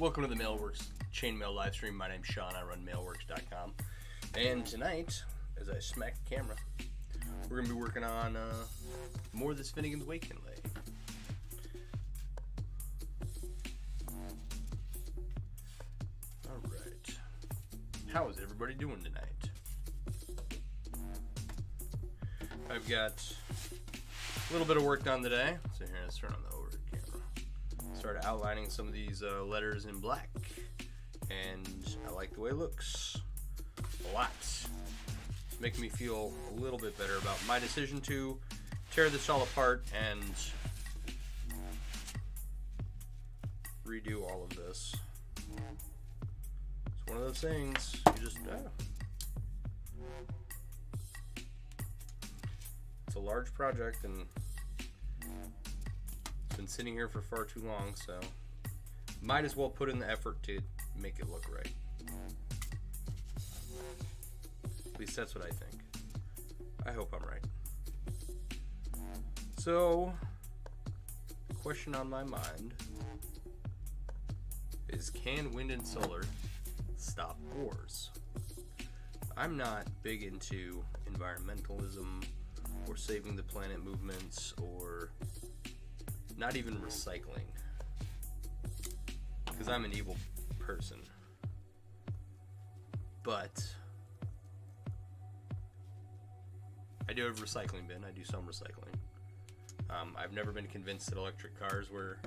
Welcome to the MailleWerX Chainmail Livestream. My name's Sean. I run MailleWerX.com. And tonight, as I smack the camera, we're going to be working on more of this Finnegan's Wake inlay. Alright. How is everybody doing tonight? I've got a little bit of work done today. So here, let's turn on the overhead camera. Started outlining some of these letters in black, and I like the way it looks a lot. It's making me feel a little bit better about my decision to tear this all apart and redo all of this. It's one of those things you just it's a large project and it's been sitting here for far too long, so might as well put in the effort to make it look right. At least that's what I think. I hope I'm right. So, the question on my mind is, can wind and solar stop wars? I'm not big into environmentalism or saving the planet movements or not even recycling, because I'm an evil person. But I do have a recycling bin. I do some recycling. I've never been convinced that electric cars were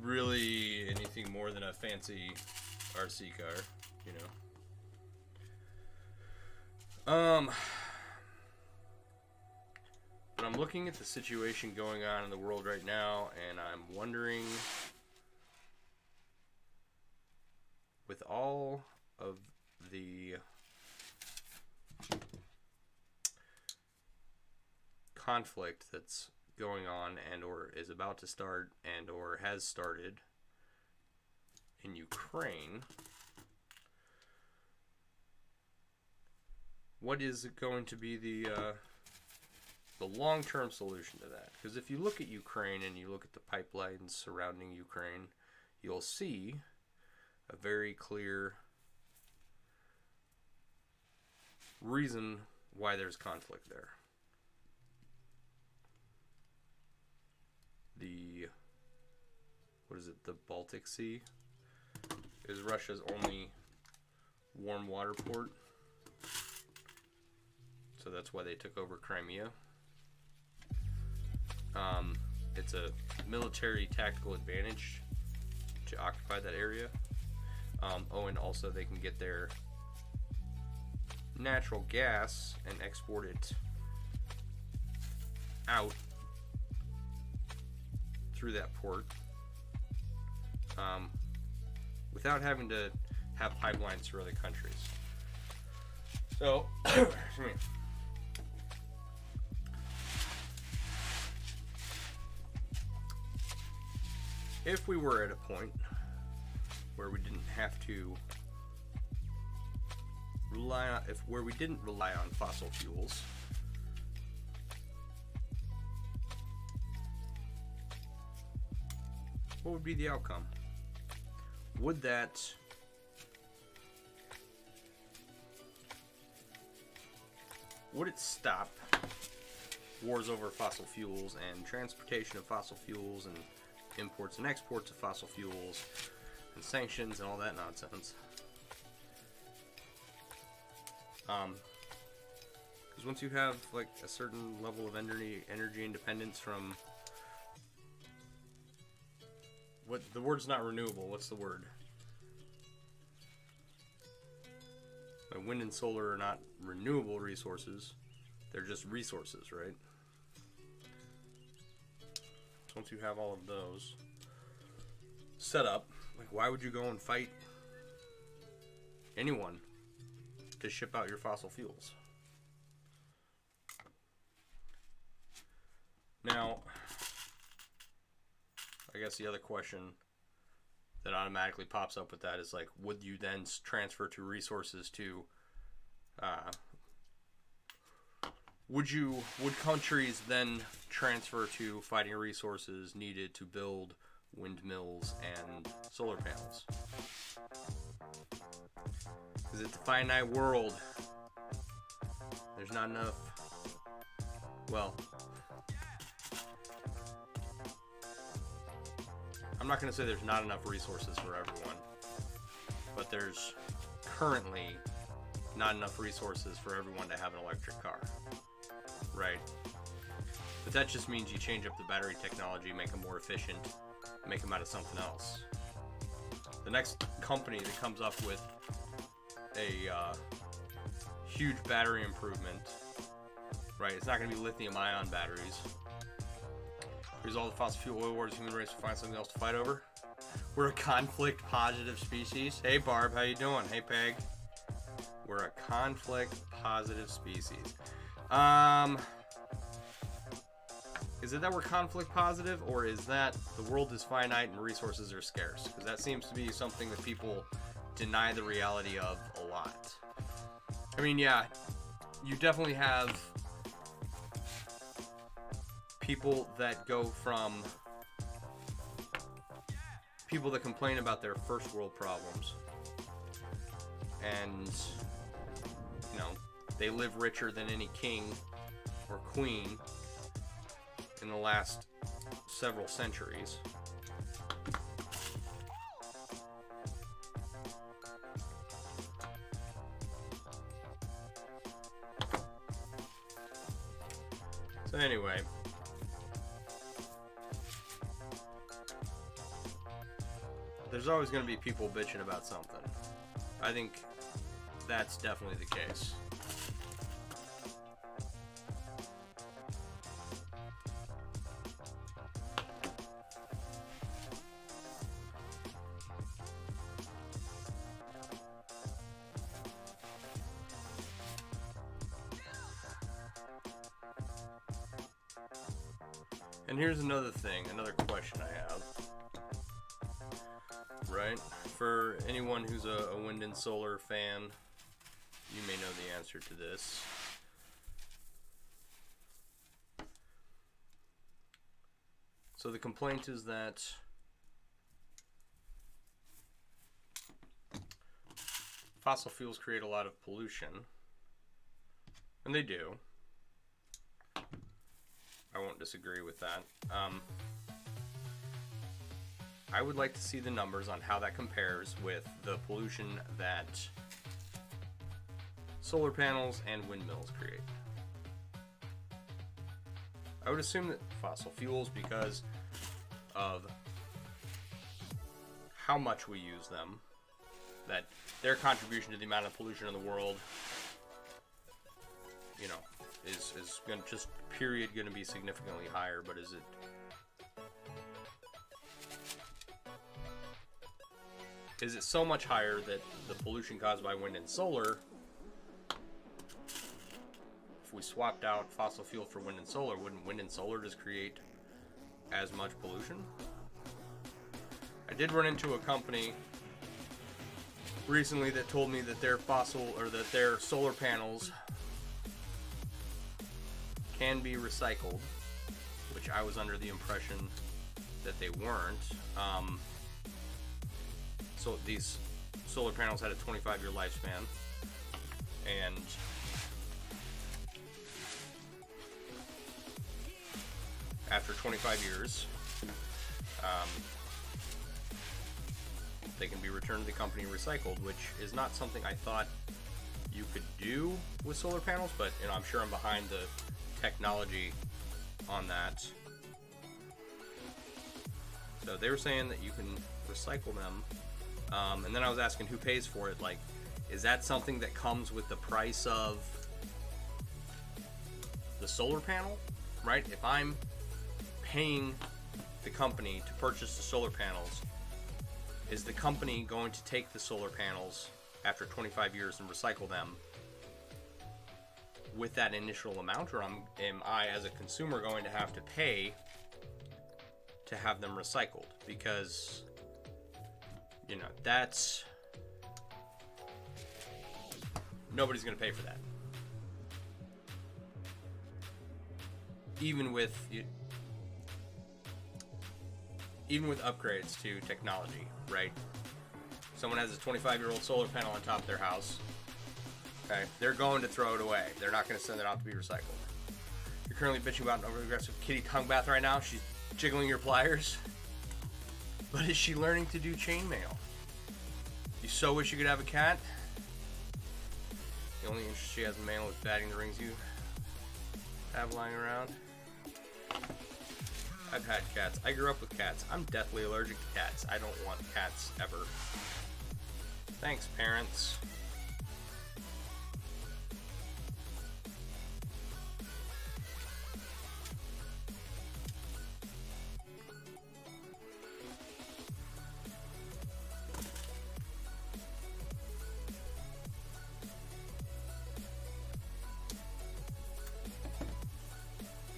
really anything more than a fancy RC car, you know. But I'm looking at the situation going on in the world right now, and I'm wondering, with all of the conflict that's going on and or is about to start and or has started in Ukraine, what is going to be the long-term solution to that? Because if you look at Ukraine and you look at the pipelines surrounding Ukraine, you'll see a very clear reason why there's conflict there. The Baltic Sea is Russia's only warm water port. So that's why they took over Crimea. It's a military tactical advantage to occupy that area. And also they can get their natural gas and export it out through that port without having to have pipelines through other countries. So, if we were at a point where we didn't have to rely on, where we didn't rely on fossil fuels, what would be the outcome? Would it stop wars over fossil fuels and transportation of fossil fuels and imports and exports of fossil fuels and sanctions and all that nonsense? Because once you have like a certain level of energy independence from, what the word's not renewable, what's the word? Wind and solar are not renewable resources, they're just resources, right? So once you have all of those set up, like, why would you go and fight anyone to ship out your fossil fuels? Now, I guess the other question that automatically pops up with that is, like, would you then transfer to resources to would countries then transfer to fighting resources needed to build windmills and solar panels. Because it's a finite world. There's not enough, well, I'm not going to say there's not enough resources for everyone, but there's currently not enough resources for everyone to have an electric car, right? But that just means you change up the battery technology, make them more efficient, make them out of something else. The next company that comes up with a huge battery improvement, right? It's not going to be lithium-ion batteries. Here's all the fossil fuel oil wars. Human race will find something else to fight over. We're a conflict-positive species. Hey, Barb, how you doing? Hey, Peg. We're a conflict-positive species. Is it that we're conflict-positive, or is that the world is finite and resources are scarce? Because that seems to be something that people deny the reality of a lot. I mean, yeah, you definitely have people that go from people that complain about their first world problems and, you know, they live richer than any king or queen in the last several centuries. So anyway, there's always going to be people bitching about something. I think that's definitely the case. And here's another thing, another question I have. Right? For anyone who's a wind and solar fan, you may know the answer to this. So the complaint is that fossil fuels create a lot of pollution. And they do. I won't disagree with that. I would like to see the numbers on how that compares with the pollution that solar panels and windmills create. I would assume that fossil fuels, because of how much we use them, that their contribution to the amount of pollution in the world, you know, is going to just period going to be significantly higher. But is it so much higher that the pollution caused by wind and solar, if we swapped out fossil fuel for wind and solar, wouldn't wind and solar just create as much pollution? I did run into a company recently that told me that their solar panels can be recycled, which I was under the impression that they weren't. So these solar panels had a 25-year lifespan, and after 25 years, they can be returned to the company and recycled, which is not something I thought you could do with solar panels, but you know, I'm sure I'm behind the technology on that. So they were saying that you can recycle them, and then I was asking who pays for it. Like, is that something that comes with the price of the solar panel, right? If I'm paying the company to purchase the solar panels, is the company going to take the solar panels after 25 years and recycle them with that initial amount, or am I as a consumer going to have to pay to have them recycled? Because, you know, that's, nobody's going to pay for that. even with upgrades to technology, right? Someone has a 25-year-old solar panel on top of their house. Okay, they're going to throw it away. They're not going to send it out to be recycled. You're currently bitching about an over-aggressive kitty tongue bath right now. She's jiggling your pliers. But is she learning to do chainmail? You so wish you could have a cat. The only interest she has in mail is batting the rings you have lying around. I've had cats. I grew up with cats. I'm deathly allergic to cats. I don't want cats ever. Thanks, parents.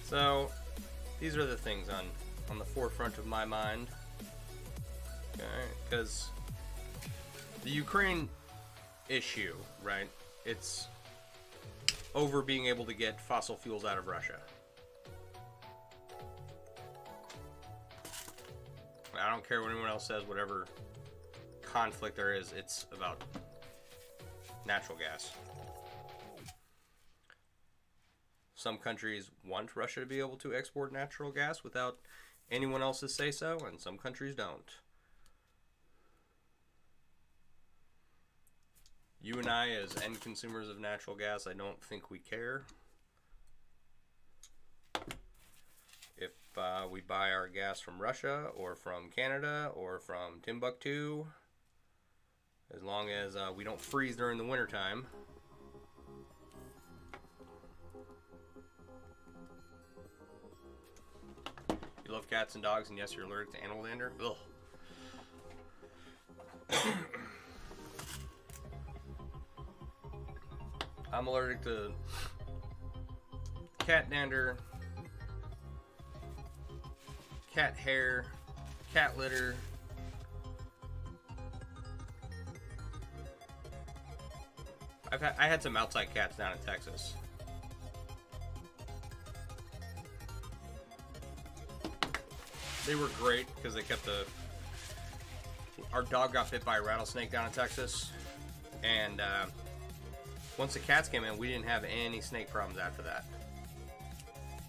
So, these are the things on the forefront of my mind. Okay, because the Ukraine issue, right? It's over being able to get fossil fuels out of Russia. I don't care what anyone else says, whatever conflict there is, it's about natural gas. Some countries want Russia to be able to export natural gas without anyone else's say-so, and some countries don't. You and I, as end consumers of natural gas, I don't think we care. If we buy our gas from Russia, or from Canada, or from Timbuktu, as long as we don't freeze during the wintertime. You love cats and dogs, and yes, you're allergic to animal dander? Ugh. I'm allergic to cat dander, cat hair, cat litter. I had some outside cats down in Texas. They were great because they kept our dog got bit by a rattlesnake down in Texas, and once the cats came in, we didn't have any snake problems after that.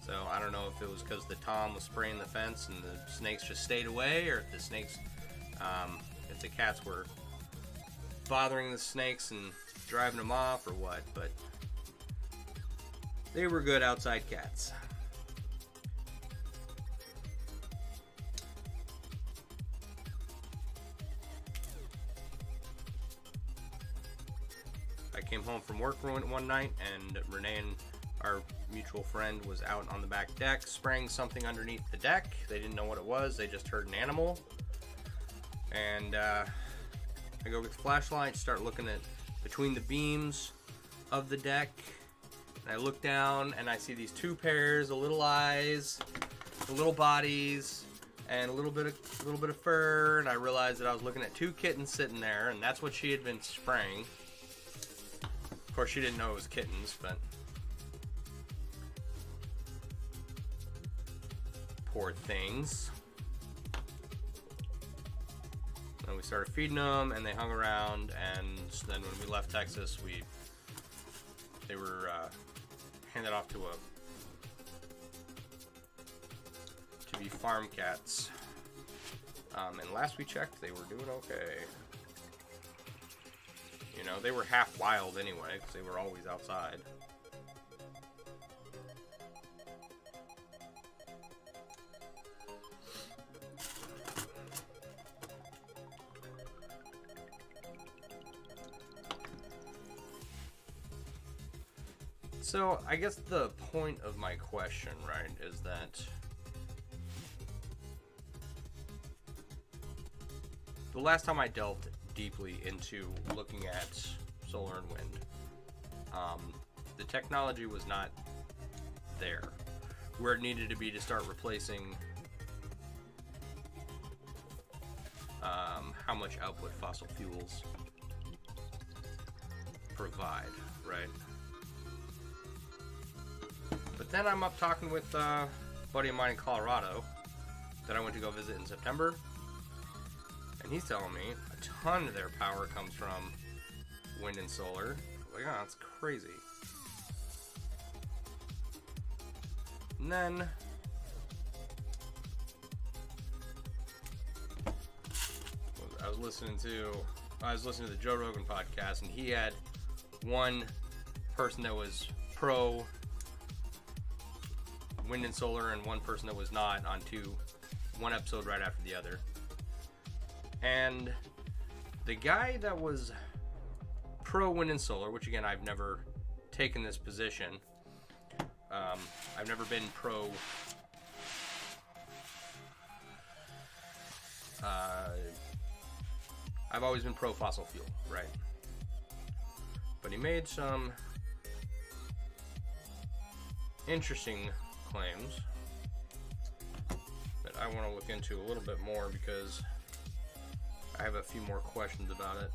So I don't know if it was because the Tom was spraying the fence and the snakes just stayed away, or if the snakes, if the cats were bothering the snakes and driving them off, or what. But they were good outside cats. I came home from work one night, and Renee and our mutual friend was out on the back deck spraying something underneath the deck. They didn't know what it was. They just heard an animal. And I go get the flashlight, start looking at between the beams of the deck. And I look down, and I see these two pairs of little eyes, the little bodies, and a little bit of fur. And I realized that I was looking at two kittens sitting there, and that's what she had been spraying. Of course, she didn't know it was kittens, but poor things. And we started feeding them, and they hung around. And then when we left Texas, they were handed off to be farm cats. And last we checked, they were doing okay. You know, they were half wild anyway, because they were always outside. So, I guess the point of my question, right, is that the last time I delved deeply into looking at solar and wind, the technology was not there where it needed to be to start replacing how much output fossil fuels provide, right? But then I'm up talking with a buddy of mine in Colorado, that I went to go visit in September. And he's telling me a ton of their power comes from wind and solar. Like, oh, that's crazy. And then I was listening to the Joe Rogan podcast, and he had one person that was pro wind and solar and one person that was not on one episode right after the other. And the guy that was pro wind and solar, which again, I've never taken this position. I've never been pro I've always been pro fossil fuel, right? But he made some interesting claims that I want to look into a little bit more because I have a few more questions about it.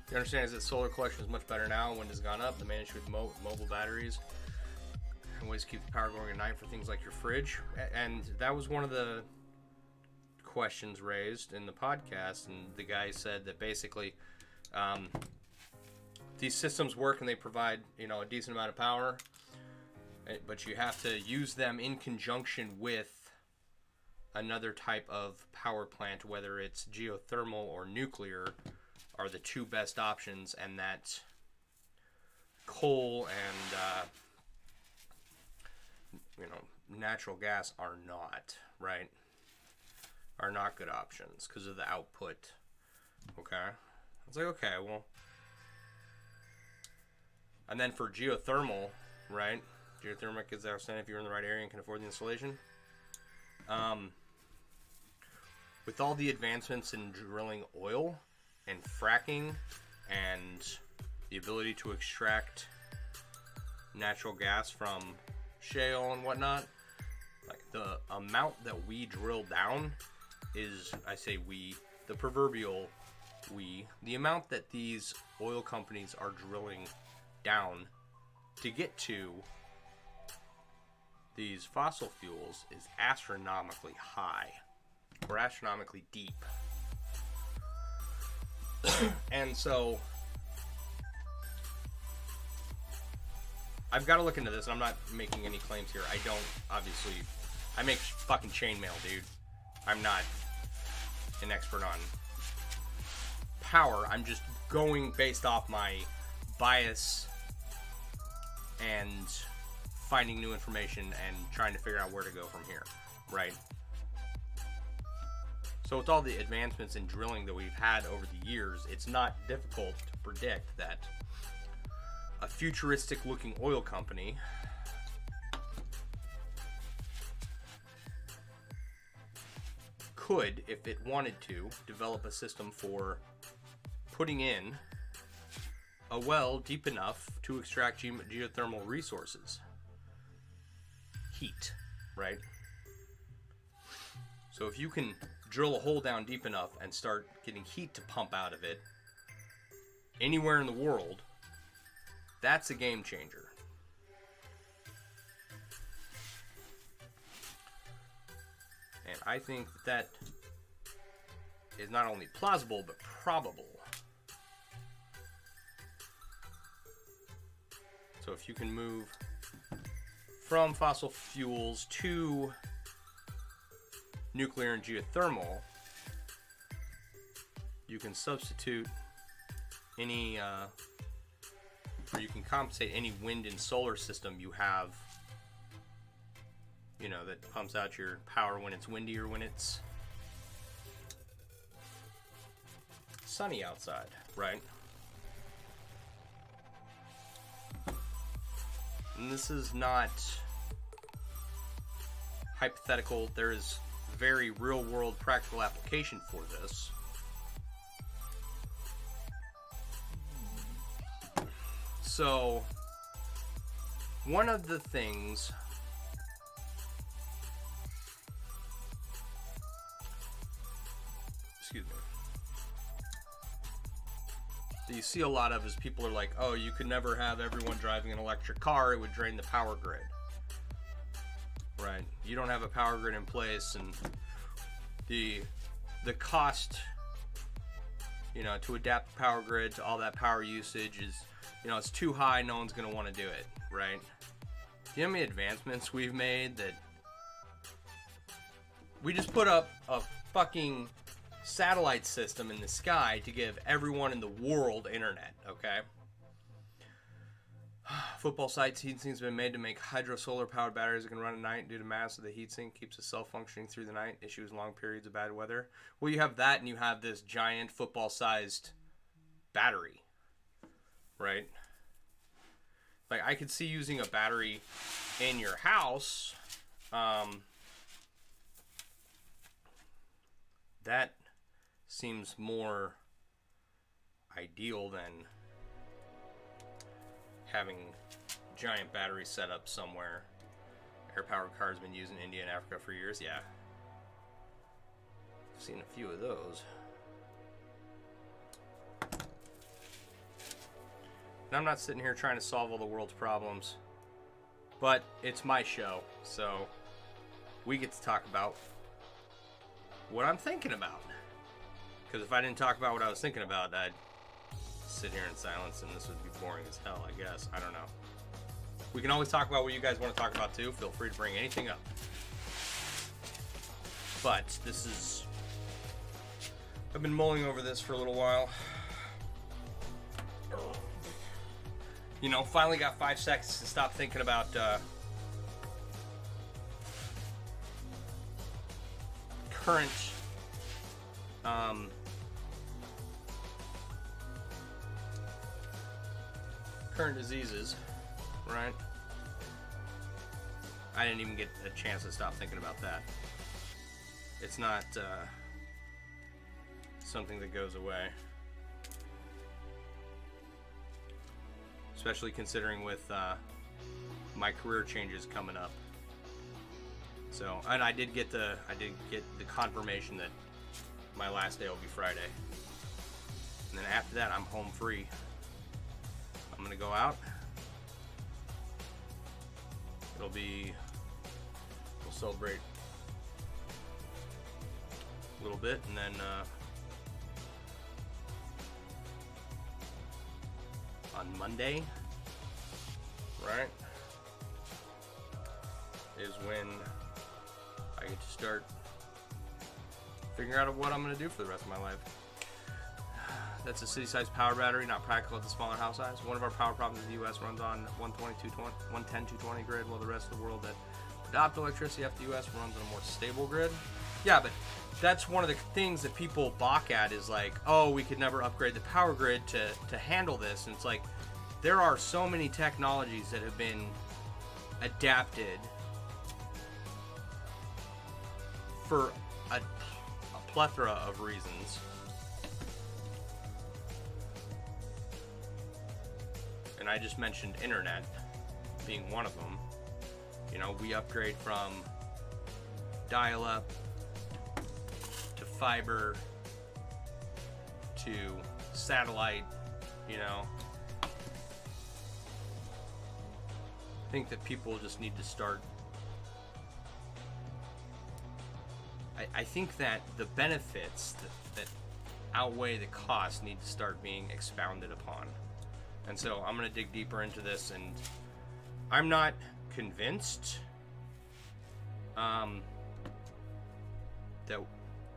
The understanding is that solar collection is much better now. Wind has gone up. The managed with mobile batteries and ways to keep the power going at night for things like your fridge. And that was one of the questions raised in the podcast. And the guy said that basically these systems work and they provide, a decent amount of power, but you have to use them in conjunction with another type of power plant, whether it's geothermal or nuclear, are the two best options, and that coal and natural gas are not, right? Are not good options because of the output. Okay, it's like, okay, well, and then for geothermal, right? Geothermal is outstanding if you're in the right area and can afford the installation. With all the advancements in drilling oil and fracking and the ability to extract natural gas from shale and whatnot, like the amount that we drill down is, I say we, the proverbial we, the amount that these oil companies are drilling down to get to these fossil fuels is astronomically high or astronomically deep. And so I've got to look into this, and I'm not making any claims here. I don't, obviously, I make fucking chainmail, dude. I'm not an expert on power. I'm just going based off my bias and finding new information and trying to figure out where to go from here, right? So with all the advancements in drilling that we've had over the years, it's not difficult to predict that a futuristic looking oil company could, if it wanted to, develop a system for putting in a well deep enough to extract geothermal resources. Heat, right? So if you can drill a hole down deep enough and start getting heat to pump out of it anywhere in the world, that's a game changer. And I think that is not only plausible but probable. So if you can move from fossil fuels to nuclear and geothermal, you can substitute any, or you can compensate any wind and solar system you have, that pumps out your power when it's windy or when it's sunny outside, right? And this is not hypothetical. There is very real-world practical application for this. So, one of the things that you see a lot of is people are like, oh, you could never have everyone driving an electric car, it would drain the power grid. right? You don't have a power grid in place, and the cost, you know, to adapt the power grid to all that power usage is, you know, it's too high. No one's going to want to do it, right? Do you know how many advancements we've made that we just put up a fucking satellite system in the sky to give everyone in the world internet, okay? Football sites heatsinks have been made to make hydro-solar powered batteries that can run at night due to mass of the heatsink keeps the cell functioning through the night, issues long periods of bad weather. Well, you have that, and you have this giant football-sized battery, right? Like, I could see using a battery in your house. That seems more ideal than having giant batteries set up somewhere. Air-powered cars been used in India and Africa for years. Yeah, I've seen a few of those. And I'm not sitting here trying to solve all the world's problems, but it's my show, so we get to talk about what I'm thinking about. Because if I didn't talk about what I was thinking about, I'd sit here in silence, and this would be boring as hell, I guess. I don't know. We can always talk about what you guys want to talk about, too. Feel free to bring anything up. But this is... I've been mulling over this for a little while. You know, finally got 5 seconds to stop thinking about current diseases, right? I didn't even get a chance to stop thinking about that. It's not something that goes away. Especially considering with my career changes coming up. So, and I did get the confirmation that my last day will be Friday. And then after that, I'm home free. I'm gonna go out. We'll celebrate a little bit, and then on Monday, right, is when I get to start figuring out what I'm going to do for the rest of my life. That's a city-sized power battery, not practical at the smaller house size. One of our power problems in the U.S. runs on 110-220 grid, while the rest of the world that adopt electricity after the U.S. runs on a more stable grid. Yeah, but that's one of the things that people balk at is like, oh, we could never upgrade the power grid to handle this. And it's like, there are so many technologies that have been adapted for a plethora of reasons. And I just mentioned internet being one of them. You know, we upgrade from dial-up to fiber to satellite, you know. I think that people just need to start. I think that the benefits that outweigh the costs need to start being expounded upon. And so I'm going to dig deeper into this, and I'm not convinced that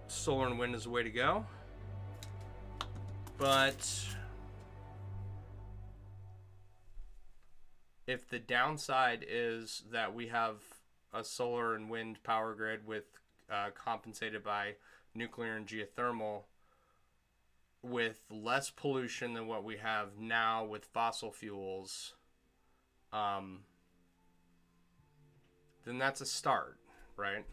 solar and wind is the way to go. But if the downside is that we have a solar and wind power grid with compensated by nuclear and geothermal with less pollution than what we have now with fossil fuels, then that's a start, right?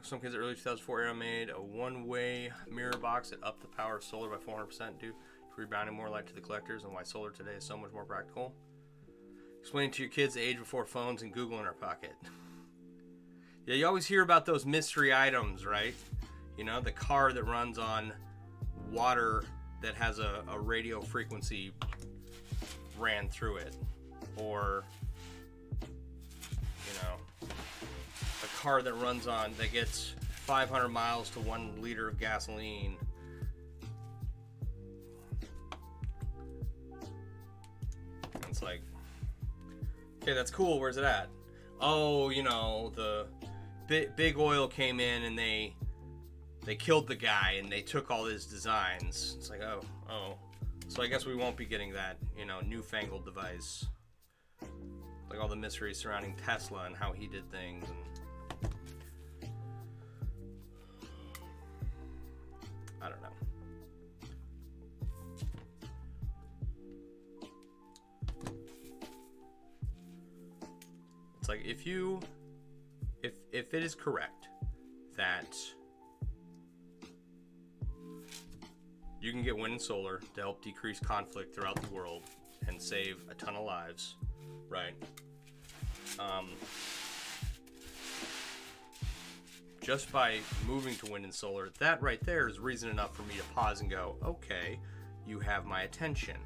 Some kids at early 2004 era made a one-way mirror box that upped the power of solar by 400% due to rebounding more light to the collectors, and why solar today is so much more practical. Explain to your kids the age before phones and Google in our pocket. Yeah, you always hear about those mystery items, right? You know, the car that runs on water that has a radio frequency ran through it. Or car that runs on, that gets 500 miles to 1 liter of gasoline. It's like, okay, that's cool. Where's it at? Oh, you know, the big oil came in and they killed the guy and they took all his designs. It's like, oh. So I guess we won't be getting that, you know, newfangled device. Like all the mystery surrounding Tesla and how he did things. And I don't know. It's like if it is correct that you can get wind and solar to help decrease conflict throughout the world and save a ton of lives, right? Just by moving to wind and solar, that right there is reason enough for me to pause and go, okay, you have my attention.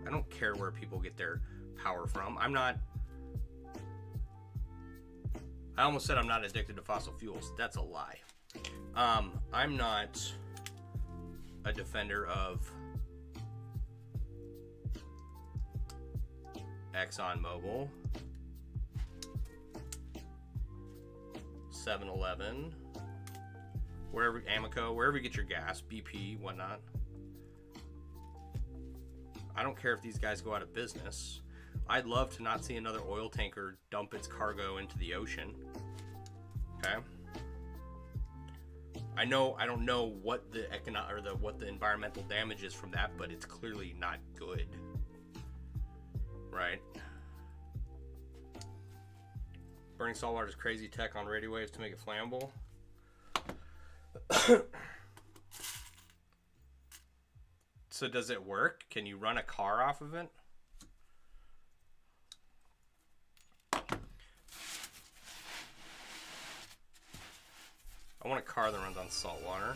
I don't care where people get their power from. I almost said I'm not addicted to fossil fuels. That's a lie. I'm not a defender of ExxonMobil, 7-Eleven, wherever, Amoco, wherever you get your gas, BP, whatnot. I don't care if these guys go out of business. I'd love to not see another oil tanker dump its cargo into the ocean. Okay? I don't know what the what the environmental damage is from that, but it's clearly not good. Right? Burning salt water is crazy tech on radio waves to make it flammable. So does it work? Can you run a car off of it? I want a car that runs on salt water.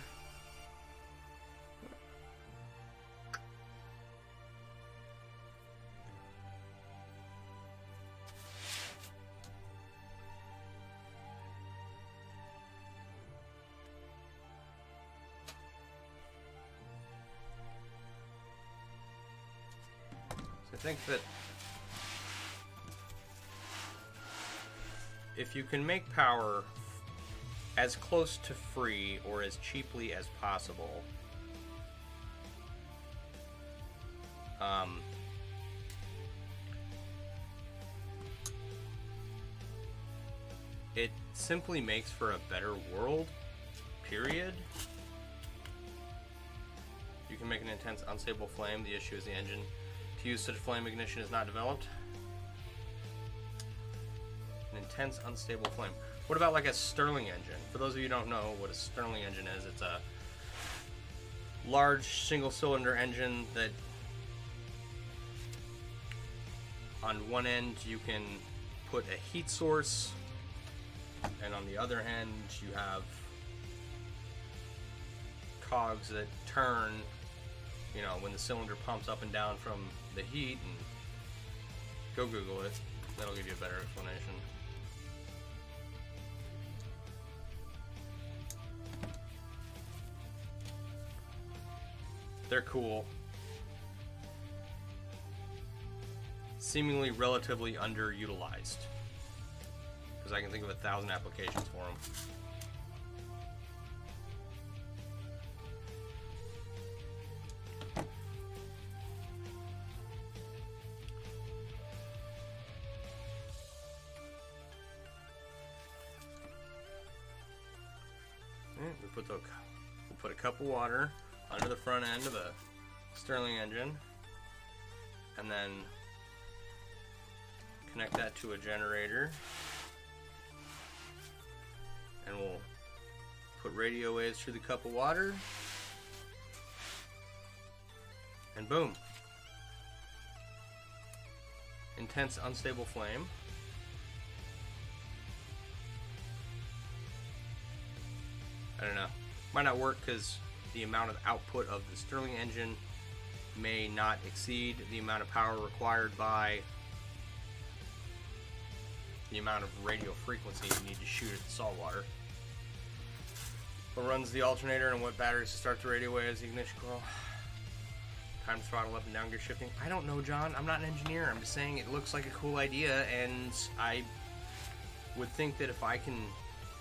So I think that if you can make power as close to free or as cheaply as possible, it simply makes for a better world, period. You can make an intense unstable flame. The issue is the engine to use such flame ignition is not developed. An intense unstable flame. What about like a Stirling engine? For those of you who don't know what a Stirling engine is, it's a large single-cylinder engine that on one end you can put a heat source, and on the other end you have cogs that turn, you know, when the cylinder pumps up and down from the heat. And go Google it. That'll give you a better explanation. They're cool. Seemingly relatively underutilized, because I can think of 1,000 applications for them. We'll put a cup of water under the front end of a Stirling engine, and then connect that to a generator, and we'll put radio waves through the cup of water, and boom, intense unstable flame. I don't know, might not work because the amount of output of the Stirling engine may not exceed the amount of power required by the amount of radio frequency you need to shoot at the salt water. What runs the alternator and what batteries to start the radio way as the ignition coil? Time to throttle up and down gear shifting? I don't know, John. I'm not an engineer. I'm just saying it looks like a cool idea, and I would think that if I can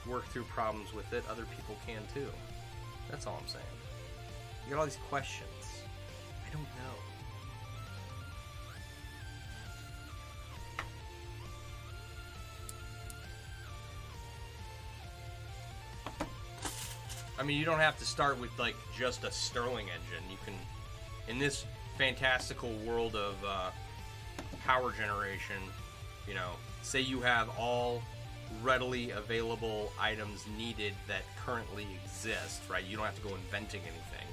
work through problems with it, other people can too. That's all I'm saying. You got all these questions. I don't know. I mean, you don't have to start with like just a Stirling engine. You can, in this fantastical world of power generation, you know, say you have all readily available items needed that currently exist, right? You don't have to go inventing anything.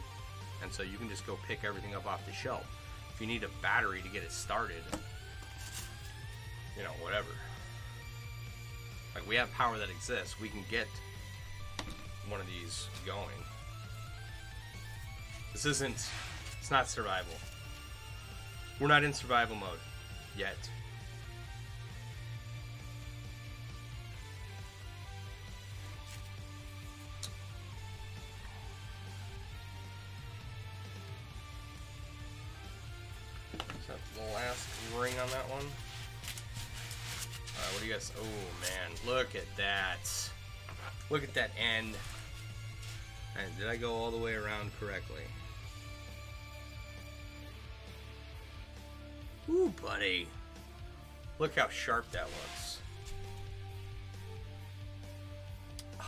And so you can just go pick everything up off the shelf. If you need a battery to get it started, you know, whatever. Like, we have power that exists. We can get one of these going. This isn't, it's not survival. We're not in survival mode yet. Is that the last ring on that one? What do you guys, oh man, look at that. Look at that end. And did I go all the way around correctly? Ooh, buddy. Look how sharp that looks. Oh.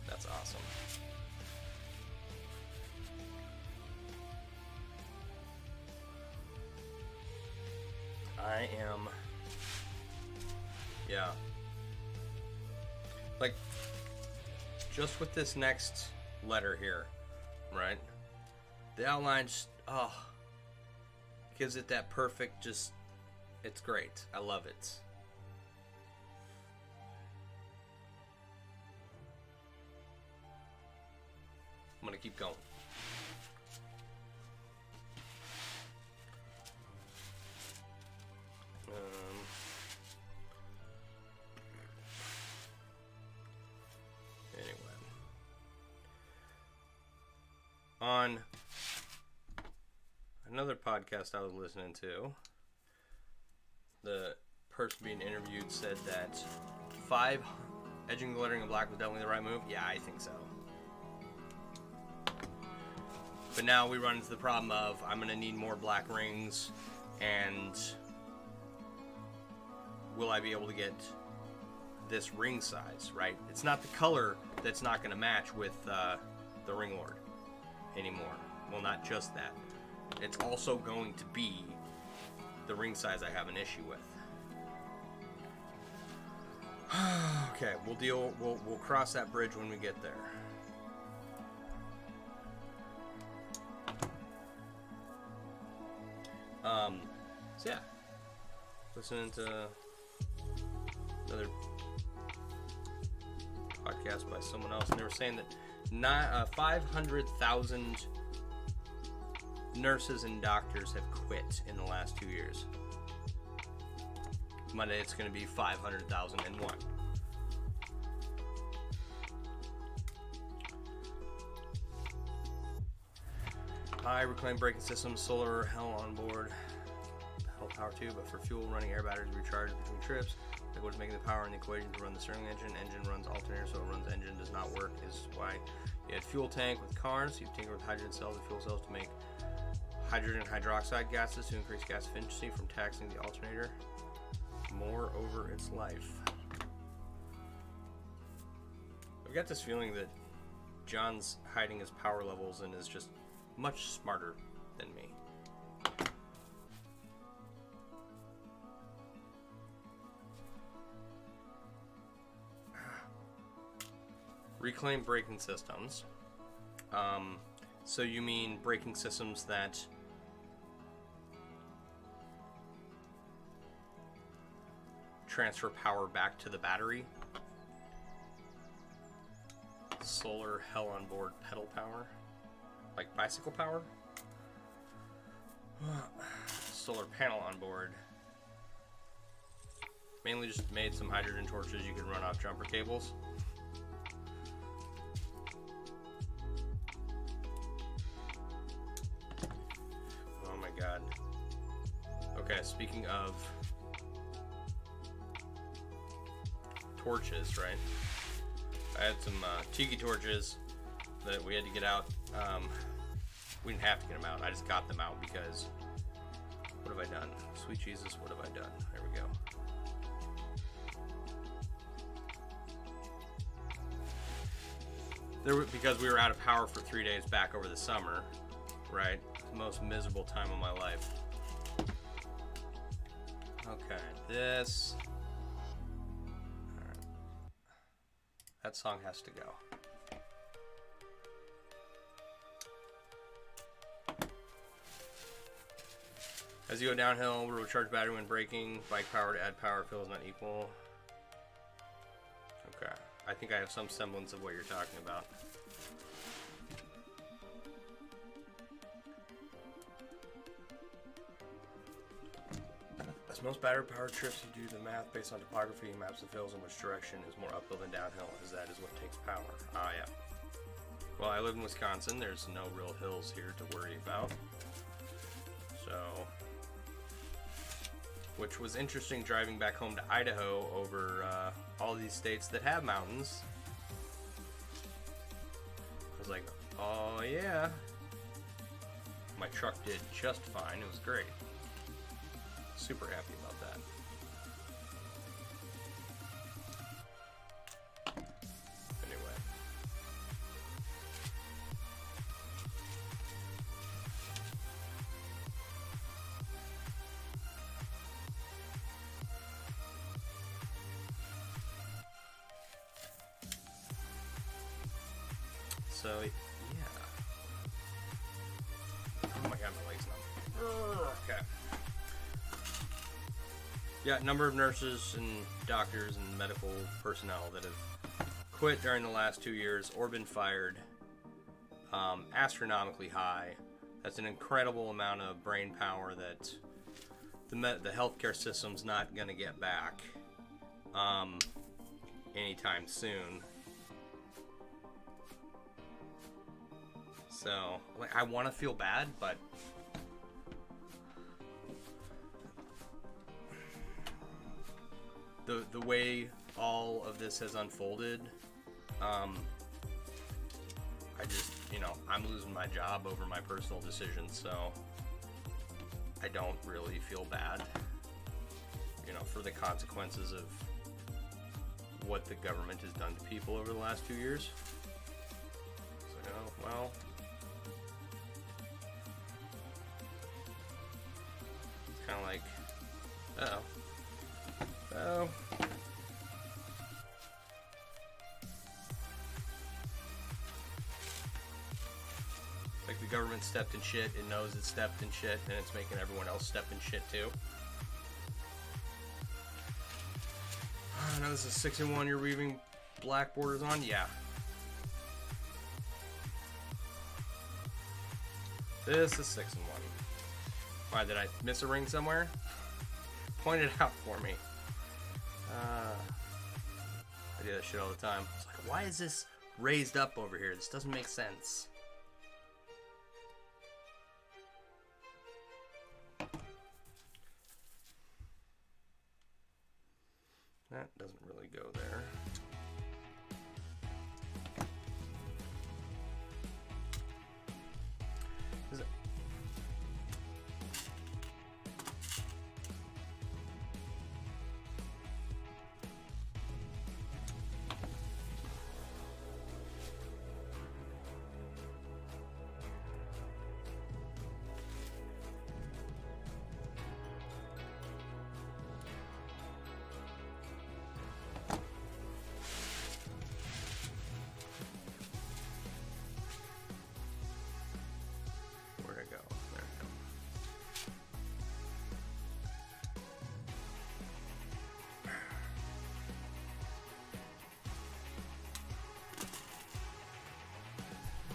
That's awesome. I am... Yeah. Like, just with this next letter here, right? The outline just, oh, gives it that perfect, just, it's great. I love it. I'm gonna keep going. On another podcast I was listening to, the person being interviewed said that 5 edging, glittering, and black was definitely the right move. Yeah, I think so. But now we run into the problem of I'm going to need more black rings, and will I be able to get this ring size, right? It's not the color that's not going to match with the Ring Lord anymore. Well, not just that. It's also going to be the ring size I have an issue with. Okay, we'll cross that bridge when we get there. So yeah, listening to another podcast by someone else, and they were saying that 500,000 nurses and doctors have quit in the last 2 years. Monday it's going to be 500,001. High reclaimed braking systems, solar hell on board, pedal power too, but for fuel, running air batteries recharged between trips. Like what's making the power in the equation to run the Stirling engine. Engine runs alternator, so it runs engine does not work. Is why you had fuel tank with cars. You tinker with hydrogen cells and fuel cells to make hydrogen hydroxide gases to increase gas efficiency from taxing the alternator more over its life. I've got this feeling that John's hiding his power levels and is just much smarter than me. Reclaim braking systems. So you mean braking systems that transfer power back to the battery? Solar hell on board pedal power? Like bicycle power? Solar panel on board Mainly just made some hydrogen torches you could run off jumper cables. Oh my god. Okay, speaking of torches, right? I had some tiki torches that we had to get out. We didn't have to get them out. I just got them out because what have I done? Sweet Jesus, what have I done? There we go. Because we were out of power for 3 days back over the summer, right? The most miserable time of my life. Okay, this. All right. That song has to go. As you go downhill, recharge battery when braking. Bike power to add power feels not equal. Okay. I think I have some semblance of what you're talking about. As most battery-powered trips, you do the math based on topography, maps of hills, and which direction is more uphill than downhill, as that is what takes power. Ah, yeah. Well, I live in Wisconsin. There's no real hills here to worry about. So, which was interesting driving back home to Idaho over all these states that have mountains. I was like, oh yeah. My truck did just fine. It was great. Super happy about that. Anyway. So, yeah. Oh my god, my leg's numb. Okay. Yeah, number of nurses and doctors and medical personnel that have quit during the last 2 years or been fired, astronomically high. That's an incredible amount of brain power that the healthcare system's not going to get back anytime soon. So, like, I want to feel bad, but the way all of this has unfolded, I just, I'm losing my job over my personal decisions, so I don't really feel bad, for the consequences of what the government has done to people over the last 2 years. So, well, it's kind of like, oh. Like the government stepped in shit, it knows it stepped in shit, and it's making everyone else step in shit too. I know this is 6-in-1, you're weaving black borders on? Yeah. This is 6-in-1. Why, did I miss a ring somewhere? Point it out for me. I do that shit all the time. It's like, why is this raised up over here? This doesn't make sense. That doesn't really go there. Is it?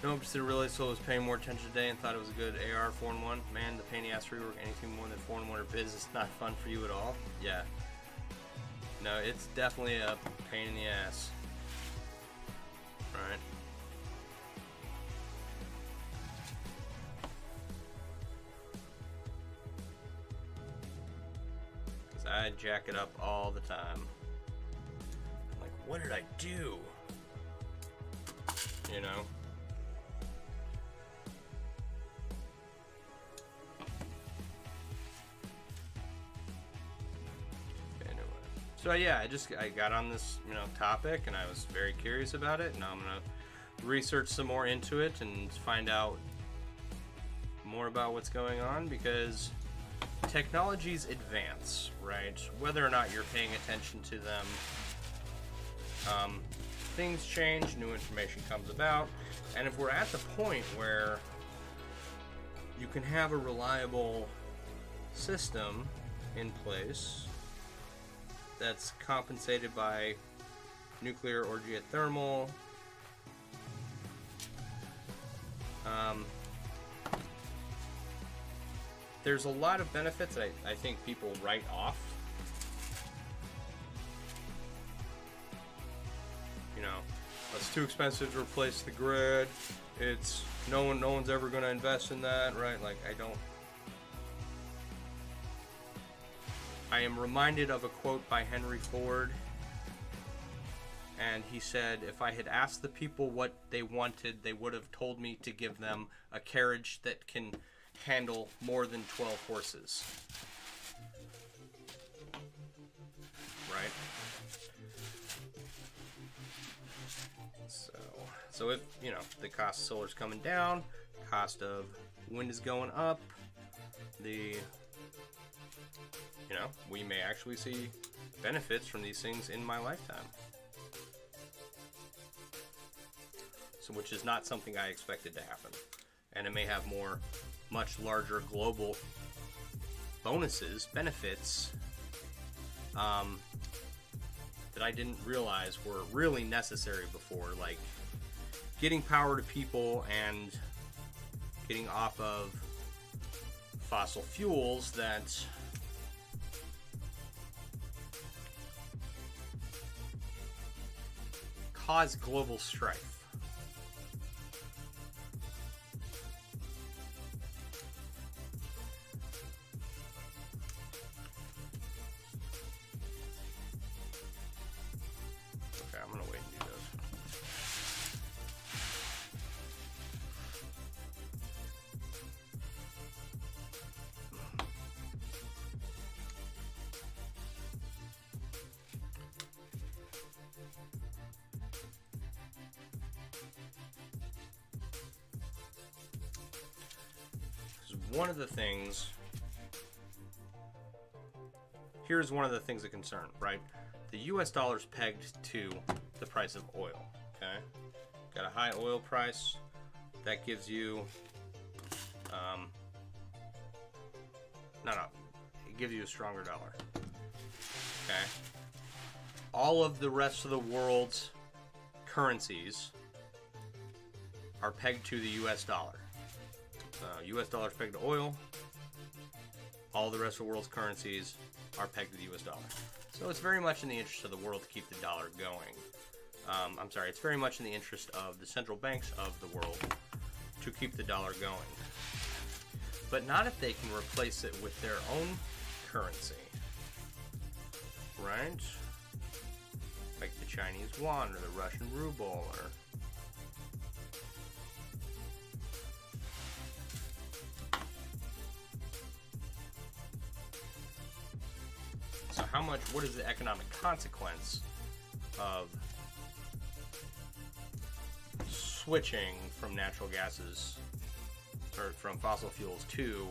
Nope, just didn't realize so I was paying more attention today and thought it was a good AR 4-in-1. Man, the pain in the ass rework anything more than 4-in-1 or biz is not fun for you at all. Yeah. No, it's definitely a pain in the ass. Right? Because I jack it up all the time. Like, what did I do? You know? So yeah, I got on this, topic, and I was very curious about it, and I'm gonna research some more into it and find out more about what's going on, because technologies advance, right? Whether or not you're paying attention to them, things change, new information comes about, and if we're at the point where you can have a reliable system in place that's compensated by nuclear or geothermal. There's a lot of benefits that I think people write off. It's too expensive to replace the grid. It's no one's ever going to invest in that, right? Like, I am reminded of a quote by Henry Ford, and he said, if I had asked the people what they wanted, they would have told me to give them a carriage that can handle more than 12 horses. Right? So if, the cost of solar's coming down, cost of wind is going up, we may actually see benefits from these things in my lifetime. So, which is not something I expected to happen. And it may have much larger global benefits, that I didn't realize were really necessary before, like getting power to people and getting off of fossil fuels that cause global strife. Okay, I'm gonna wait and do this. Here's one of the things of concern, right? The US dollar's pegged to the price of oil, okay? Got a high oil price, that gives you, it gives you a stronger dollar, okay? All of the rest of the world's currencies are pegged to the US dollar. US dollar's pegged to oil. All the rest of the world's currencies are pegged to the US dollar. So it's very much in the interest of the world to keep the dollar going. It's very much in the interest of the central banks of the world to keep the dollar going. But not if they can replace it with their own currency. Right? Like the Chinese yuan or the Russian ruble or... So what is the economic consequence of switching from natural gases or from fossil fuels to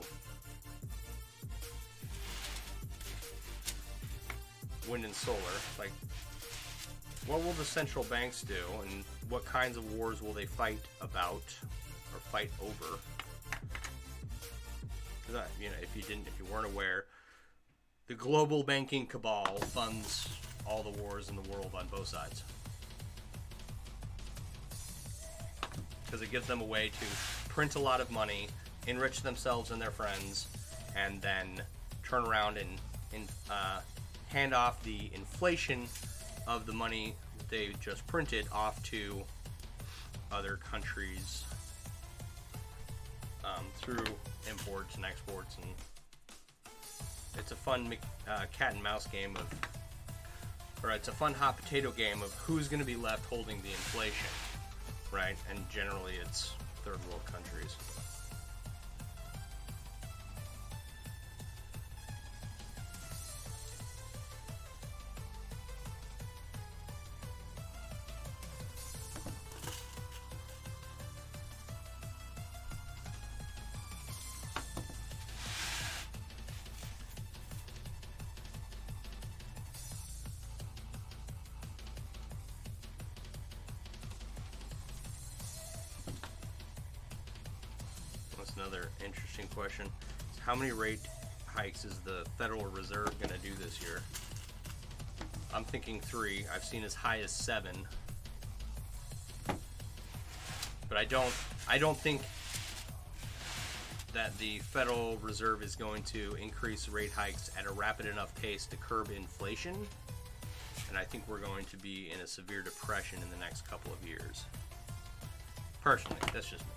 wind and solar? Like, what will the central banks do, and what kinds of wars will they fight about or fight over? Because if you weren't aware, the global banking cabal funds all the wars in the world on both sides. Because it gives them a way to print a lot of money, enrich themselves and their friends, and then turn around and hand off the inflation of the money they just printed off to other countries through imports and exports, and it's a fun cat and mouse game it's a fun hot potato game of who's going to be left holding the inflation, right? And generally it's third world countries. Another interesting question. How many rate hikes is the Federal Reserve going to do this year? I'm thinking 3. I've seen as high as 7. But I don't think that the Federal Reserve is going to increase rate hikes at a rapid enough pace to curb inflation. And I think we're going to be in a severe depression in the next couple of years. Personally, that's just me.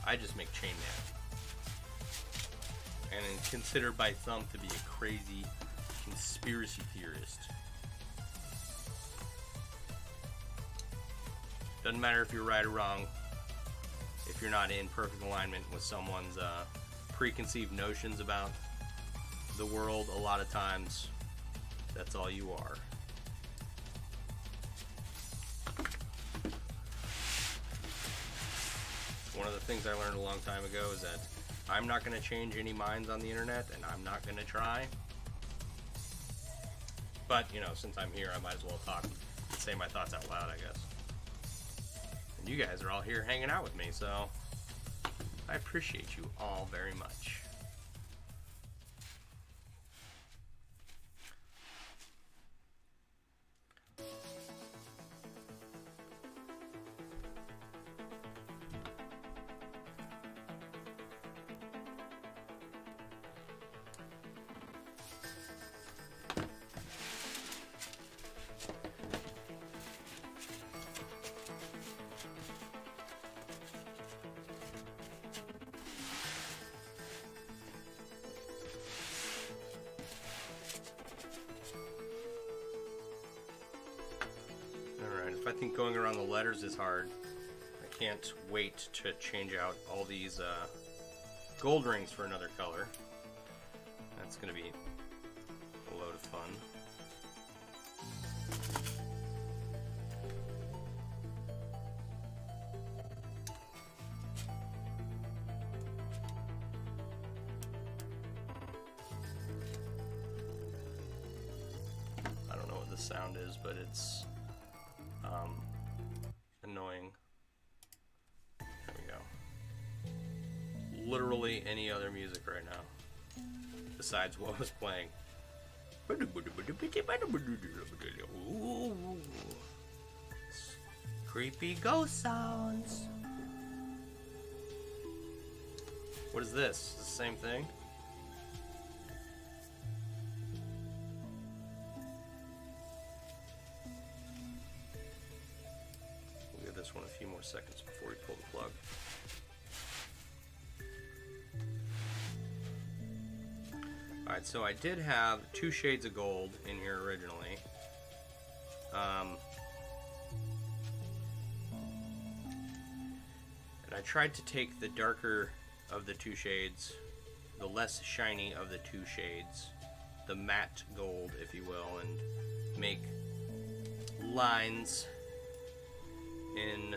I just make chainmail, and am considered by some to be a crazy conspiracy theorist. Doesn't matter if you're right or wrong. If you're not in perfect alignment with someone's preconceived notions about the world, a lot of times that's all you are. One of the things I learned a long time ago is that I'm not going to change any minds on the internet, and I'm not going to try. But, you know, since I'm here, I might as well talk and say my thoughts out loud, I guess. And you guys are all here hanging out with me, so I appreciate you all very much. I think going around the letters is hard. I can't wait to change out all these gold rings for another color. That's going to be a load of fun. I don't know what the sound is, but it's annoying. There we go. Literally any other music right now besides what was playing. Ooh. Creepy ghost sounds. What is this? Is this the same thing? This one a few more seconds before we pull the plug. Alright, so I did have 2 shades of gold in here originally. And I tried to take the darker of the 2 shades, the less shiny of the 2 shades, the matte gold, if you will, and make lines in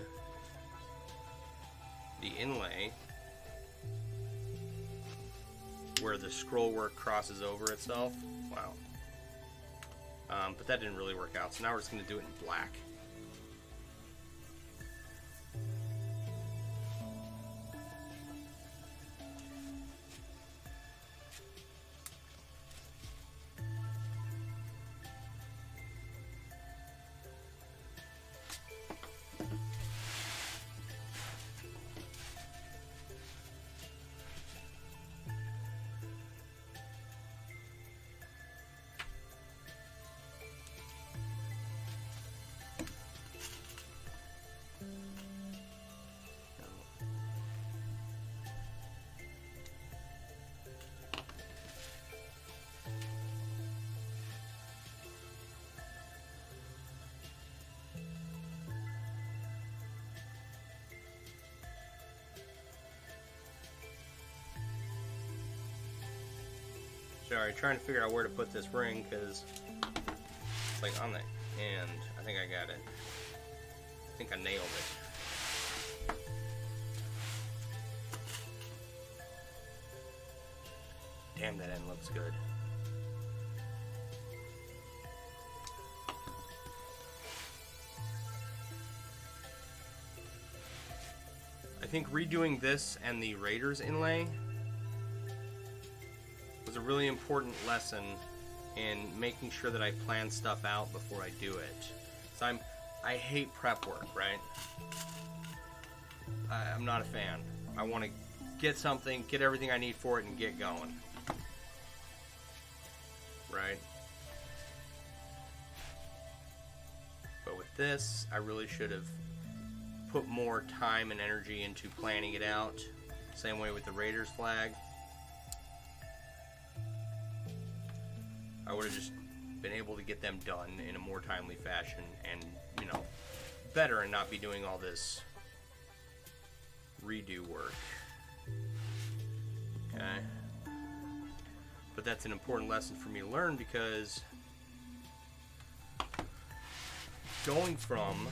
the inlay where the scroll work crosses over itself. Wow. But that didn't really work out, so now we're just going to do it in black. Sorry, trying to figure out where to put this ring because it's like on the end. I think I got it. I think I nailed it. Damn, that end looks good. I think redoing this and the Raiders inlay was a really important lesson in making sure that I plan stuff out before I do it. So I hate prep work, right? I'm not a fan. I want to get something, get everything I need for it, and get going. Right? But with this, I really should have put more time and energy into planning it out. Same way with the Raiders flag. I would have just been able to get them done in a more timely fashion and, you know, better and not be doing all this redo work. Okay. But that's an important lesson for me to learn because going from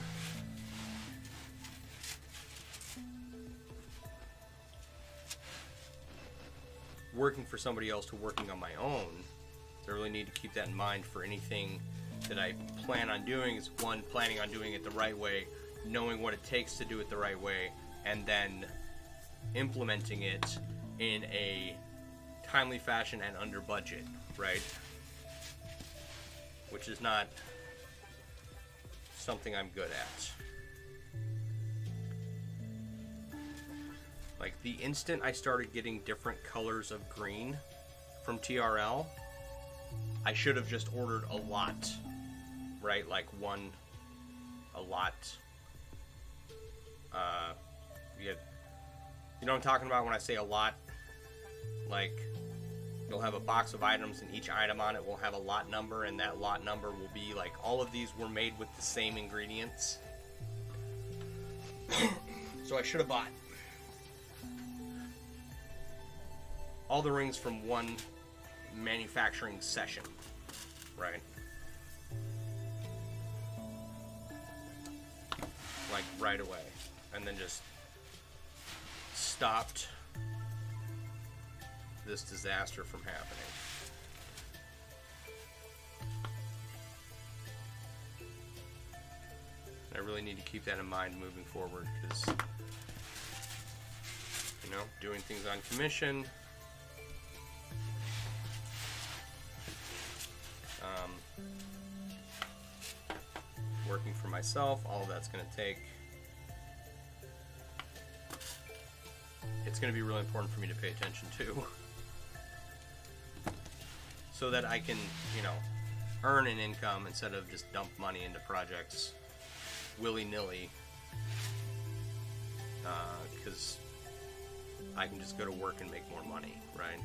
working for somebody else to working on my own, I really need to keep that in mind for anything that I plan on doing. Is one, planning on doing it the right way, knowing what it takes to do it the right way, and then implementing it in a timely fashion and under budget, right? Which is not something I'm good at. Like the instant I started getting different colors of green from TRL, I should have just ordered a lot, right? Like a lot. You know what I'm talking about when I say a lot? Like, you'll have a box of items and each item on it will have a lot number, and that lot number will be like, all of these were made with the same ingredients. So I should have bought all the rings from one manufacturing session, right? Like right away, and then just stopped this disaster from happening. And I really need to keep that in mind moving forward because, you know, doing things on commission, working for myself, all of that's going to take. It's going to be really important for me to pay attention to, so that I can, you know, earn an income instead of just dump money into projects willy-nilly. Because I can just go to work and make more money, right?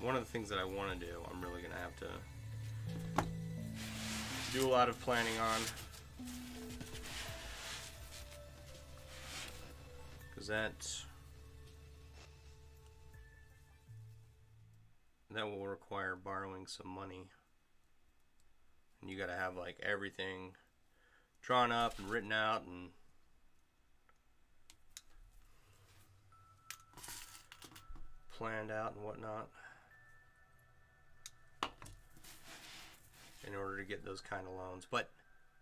One of the things that I want to do, I'm really going to have to do a lot of planning on, because that will require borrowing some money. And you gotta have like everything drawn up and written out and planned out and whatnot in order to get those kind of loans. But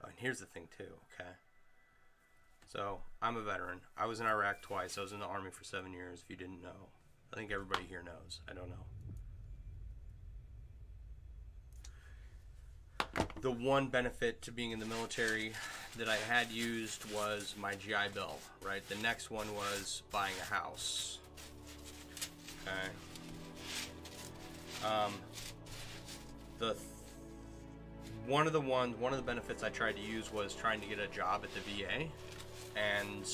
and here's the thing too, okay? So I'm a veteran. I was in Iraq twice. I was in the Army for 7 years, if you didn't know. I think everybody here knows. I don't know. The one benefit to being in the military that I had used was my GI Bill, right? The next one was buying a house. Okay. One of the benefits I tried to use was trying to get a job at the VA, and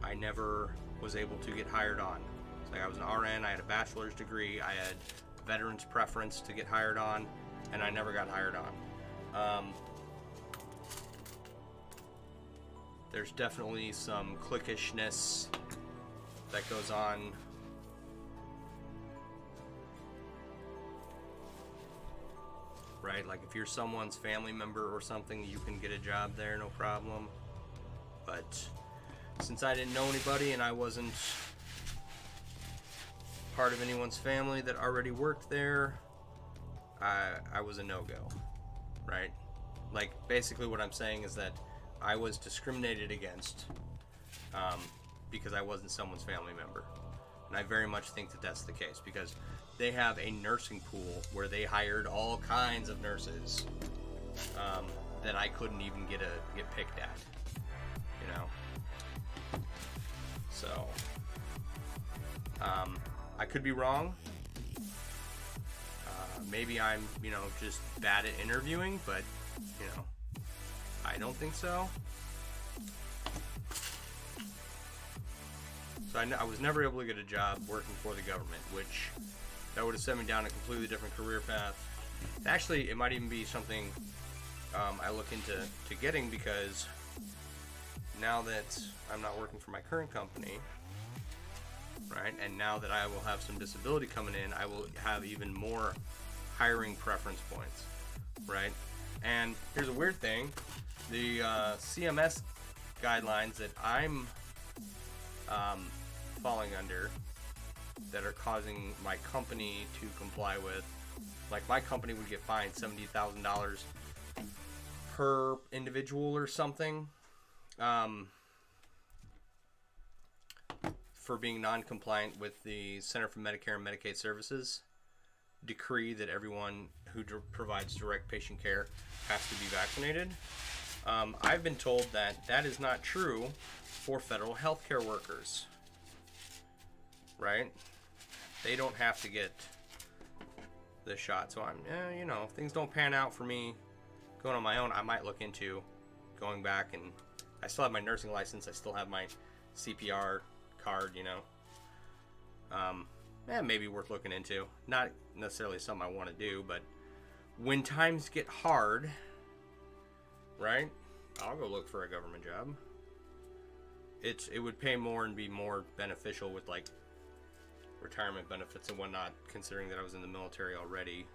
I never was able to get hired on. It's like I was an RN, I had a bachelor's degree, I had veterans preference to get hired on, and I never got hired on. There's definitely some cliquishness that goes on. Right? Like if you're someone's family member or something, you can get a job there, no problem. But since I didn't know anybody and I wasn't part of anyone's family that already worked there, I was a no-go, right? Like basically what I'm saying is that I was discriminated against because I wasn't someone's family member. And I very much think that that's the case because they have a nursing pool where they hired all kinds of nurses that I couldn't even get picked at, you know. So I could be wrong. Maybe I'm, you know, just bad at interviewing, but you know, I don't think so. So I was never able to get a job working for the government, which that would have set me down a completely different career path. Actually, it might even be something I look into getting, because now that I'm not working for my current company, right, and now that I will have some disability coming in, I will have even more hiring preference points, right? And here's a weird thing. The CMS guidelines that I'm falling under that are causing my company to comply with, like my company would get fined $70,000 per individual or something for being non-compliant with the Center for Medicare and Medicaid Services decree that everyone who provides direct patient care has to be vaccinated. I've been told that that is not true for federal healthcare workers, right? They don't have to get the shot. So I'm, you know, if things don't pan out for me going on my own, I might look into going back. And I still have my nursing license. I still have my CPR card, you know. Maybe worth looking into. Not necessarily something I want to do, but when times get hard, right, I'll go look for a government job. It would pay more and be more beneficial with like retirement benefits and whatnot, considering that I was in the military already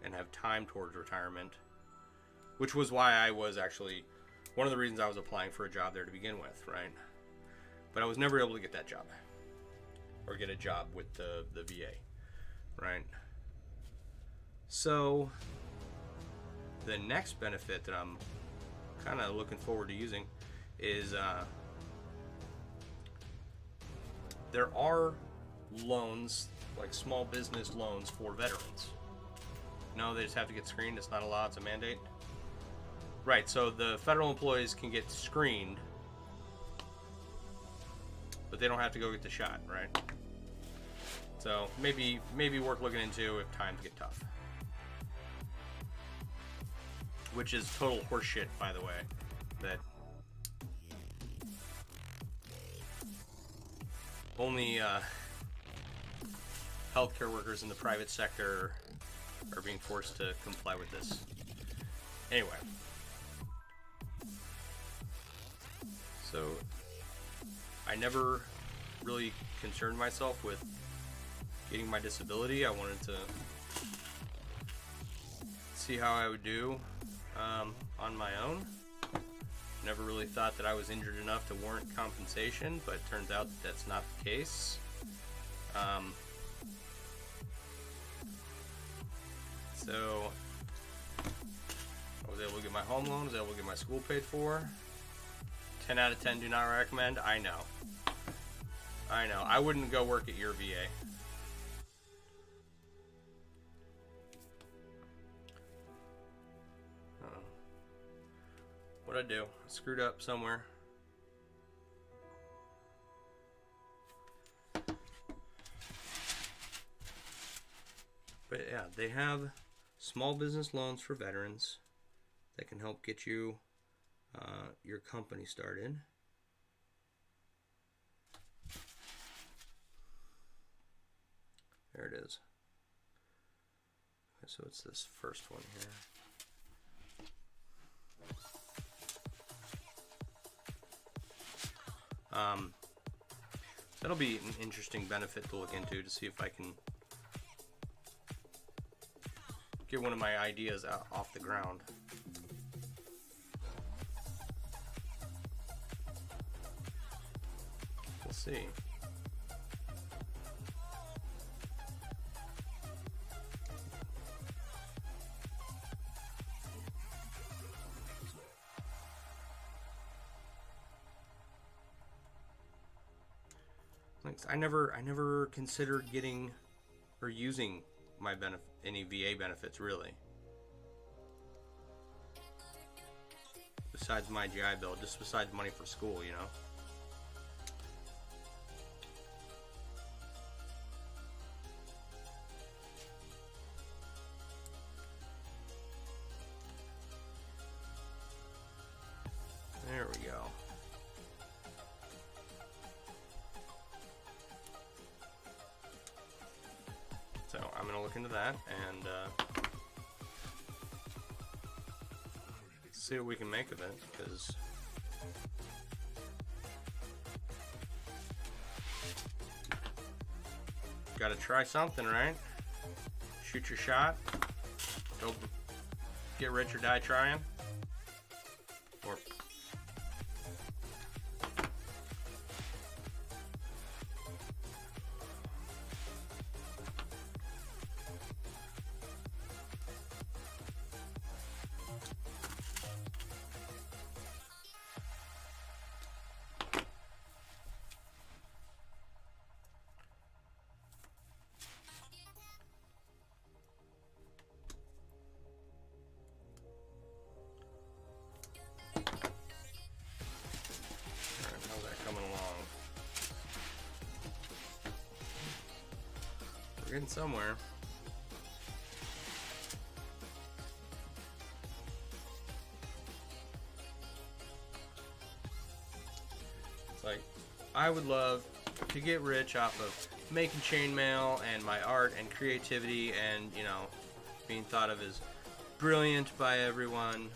and have time towards retirement, which was why I was actually one of the reasons I was applying for a job there to begin with, right? But I was never able to get that job or get a job with the VA, right? So the next benefit that I'm kind of looking forward to using is there are loans, like small business loans for veterans. No, they just have to get screened. It's not a law, it's a mandate. Right, so the federal employees can get screened, but they don't have to go get the shot, right? So maybe worth looking into if times get tough. Which is total horseshit, by the way, that only healthcare workers in the private sector are being forced to comply with this. Anyway. So I never really concerned myself with getting my disability. I wanted to see how I would do on my own. Never really thought that I was injured enough to warrant compensation, but it turns out that that's not the case. So I was able to get my home loan, was able to get my school paid for. 10 out of 10 do not recommend. I know. I wouldn't go work at your VA. What'd I do? I screwed up somewhere. But yeah, they have small business loans for veterans that can help get you your company started. There it is. Okay, so it's this first one here. That'll be an interesting benefit to look into to see if I can get one of my ideas off the ground. We'll see. I never considered getting or using my any VA benefits really. Besides my GI Bill, just besides money for school, you know. There we go. So I'm going to look into that and see what we can make of it, because got to try something, right? Shoot your shot. Go get rich or die trying. Or getting somewhere. It's like, I would love to get rich off of making chainmail and my art and creativity and, you know, being thought of as brilliant by everyone.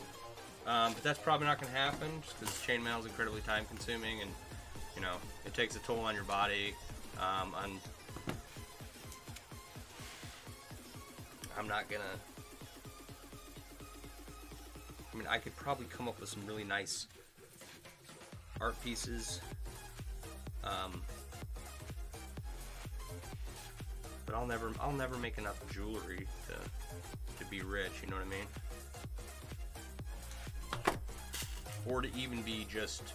But that's probably not going to happen just because chainmail is incredibly time consuming and, you know, it takes a toll on your body. I'm not gonna, I mean, I could probably come up with some really nice art pieces, but I'll never make enough jewelry to be rich, you know what I mean? Or to even be just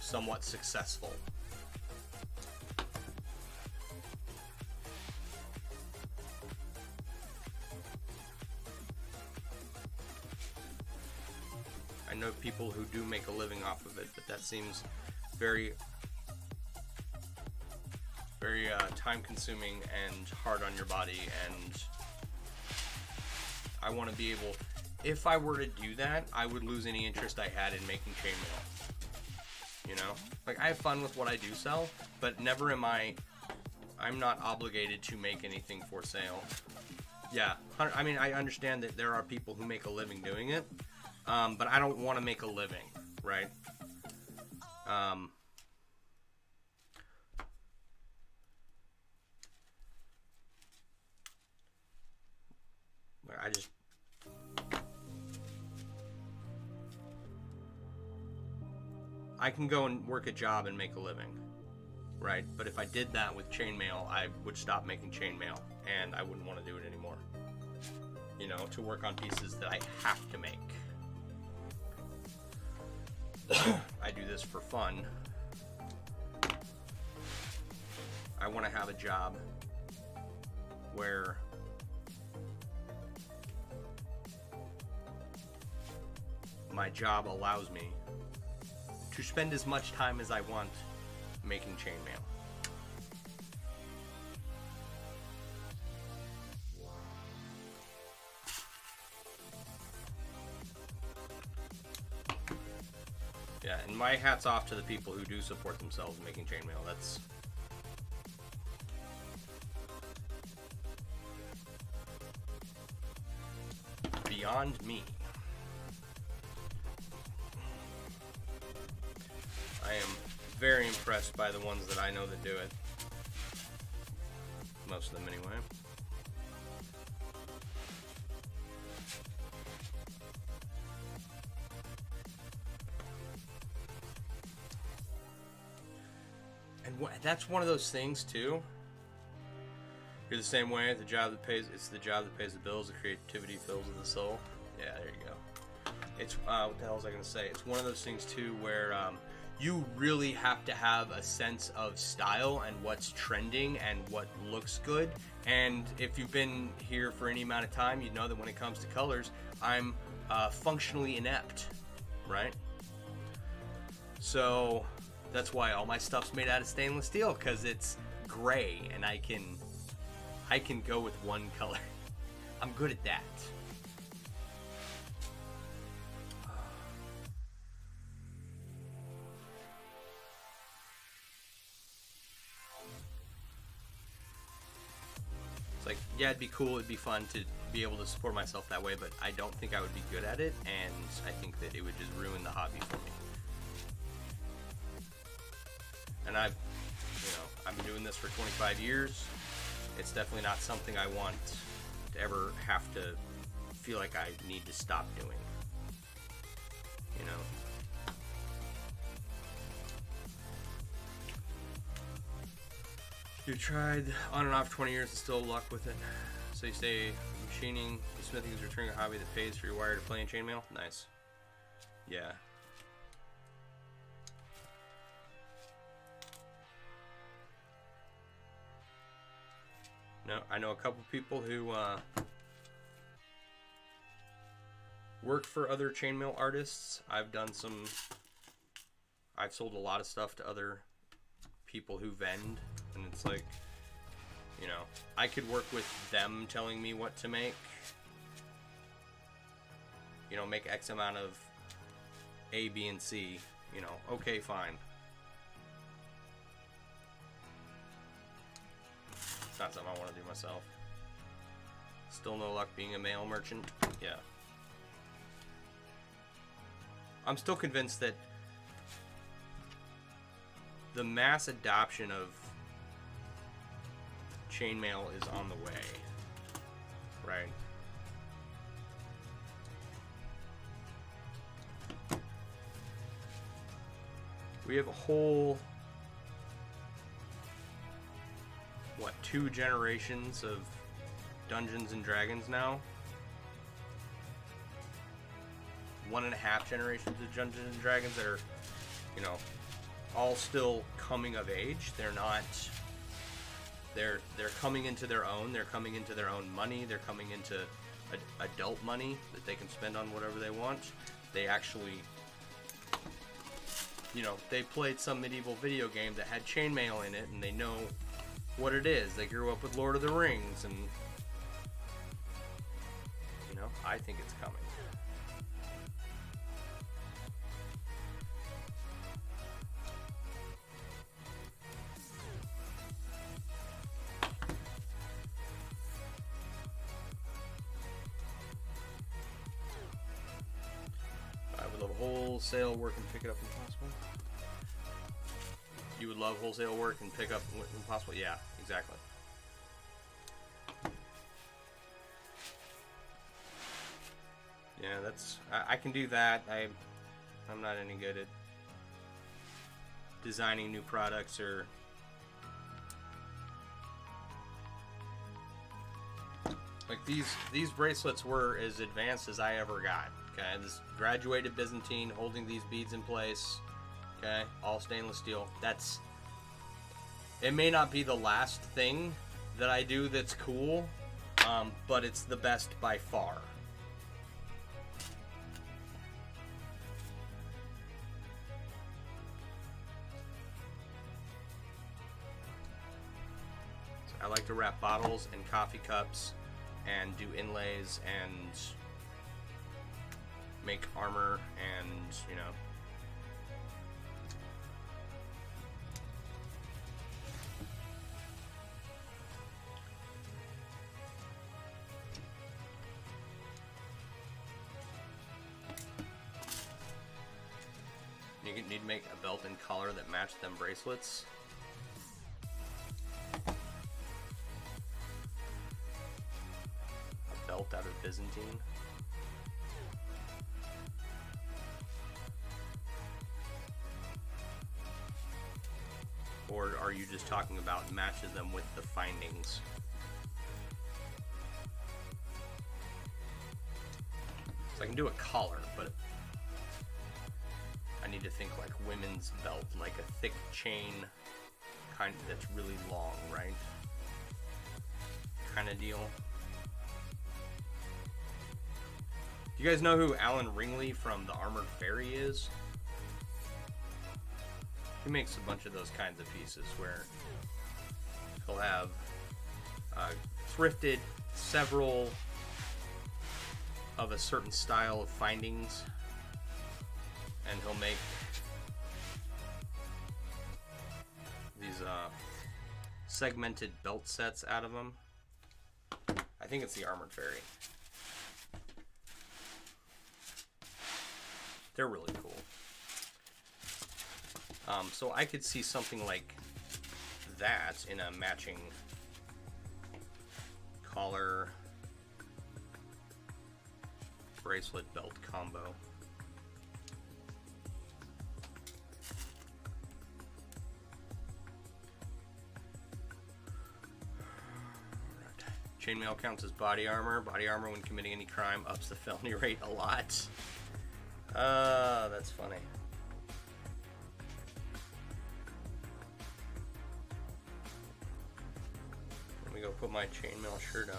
somewhat successful. I know people who do make a living off of it, but that seems very, very time-consuming and hard on your body. And I want to be able, if I were to do that, I would lose any interest I had in making chainmail. You know, like I have fun with what I do sell, but never am I'm not obligated to make anything for sale. Yeah, I mean, I understand that there are people who make a living doing it. But I don't want to make a living, right? I can go and work a job and make a living, right? But if I did that with chainmail, I would stop making chainmail, and I wouldn't want to do it anymore. You know, to work on pieces that I have to make. I do this for fun. I want to have a job where my job allows me to spend as much time as I want making chainmail. Yeah, and my hat's off to the people who do support themselves making chainmail. That's beyond me. I am very impressed by the ones that I know that do it. Most of them anyway. And that's one of those things too. You're the same way. It's the job that pays the bills. The creativity fills the soul. Yeah, there you go. It's what the hell was I gonna say? It's one of those things too where you really have to have a sense of style and what's trending and what looks good. And if you've been here for any amount of time, you know that when it comes to colors, I'm functionally inept, right? So that's why all my stuff's made out of stainless steel, because it's gray and I can go with one color. I'm good at that. It's like, yeah, it'd be cool, it'd be fun to be able to support myself that way, but I don't think I would be good at it, and I think that it would just ruin the hobby for me. And I've been doing this for 25 years. It's definitely not something I want to ever have to feel like I need to stop doing. You know? You tried on and off 20 years and still luck with it. So you say machining, smithing is returning a hobby that pays for your wire to play in chainmail? Nice. Yeah. No, I know a couple people who work for other chainmail artists. I've sold a lot of stuff to other people who vend, and it's like, you know, I could work with them telling me what to make. You know, make X amount of A, B, and C. You know, okay, fine. It's not something I want to do myself. Still no luck being a mail merchant? Yeah. I'm still convinced that the mass adoption of chainmail is on the way. Right? We have a whole, 2 generations of Dungeons and Dragons now? 1.5 generations of Dungeons and Dragons that are, you know, all still coming of age. They're not, they're coming into their own. They're coming into their own money. They're coming into adult money that they can spend on whatever they want. They actually, you know, they played some medieval video game that had chainmail in it, and they know what it is. They grew up with Lord of the Rings, and, you know, I think it's coming. I would love wholesale work and pick it up when possible. You would love wholesale work and pick up when possible? Yeah, exactly. Yeah, that's I can do that. I'm not any good at designing new products or like these bracelets were as advanced as I ever got. Okay, this graduated Byzantine holding these beads in place. Okay, all stainless steel. It may not be the last thing that I do that's cool, but it's the best by far. So I like to wrap bottles and coffee cups and do inlays and make armor and, you know. You need to make a belt and collar that match them bracelets. A belt out of Byzantine. Or are you just talking about matches them with the findings? So I can do a collar, but I need to think like women's belt, like a thick chain, kind of that's really long, right? Kind of deal. Do you guys know who Alan Ringley from the Armored Fairy is? He makes a bunch of those kinds of pieces where he'll have thrifted several of a certain style of findings, and he'll make these segmented belt sets out of them. I think it's the Armored Fairy. They're really cool. So I could see something like that in a matching collar bracelet belt combo. Chainmail counts as body armor. Body armor when committing any crime ups the felony rate a lot. That's funny. Let me go put my chainmail shirt on.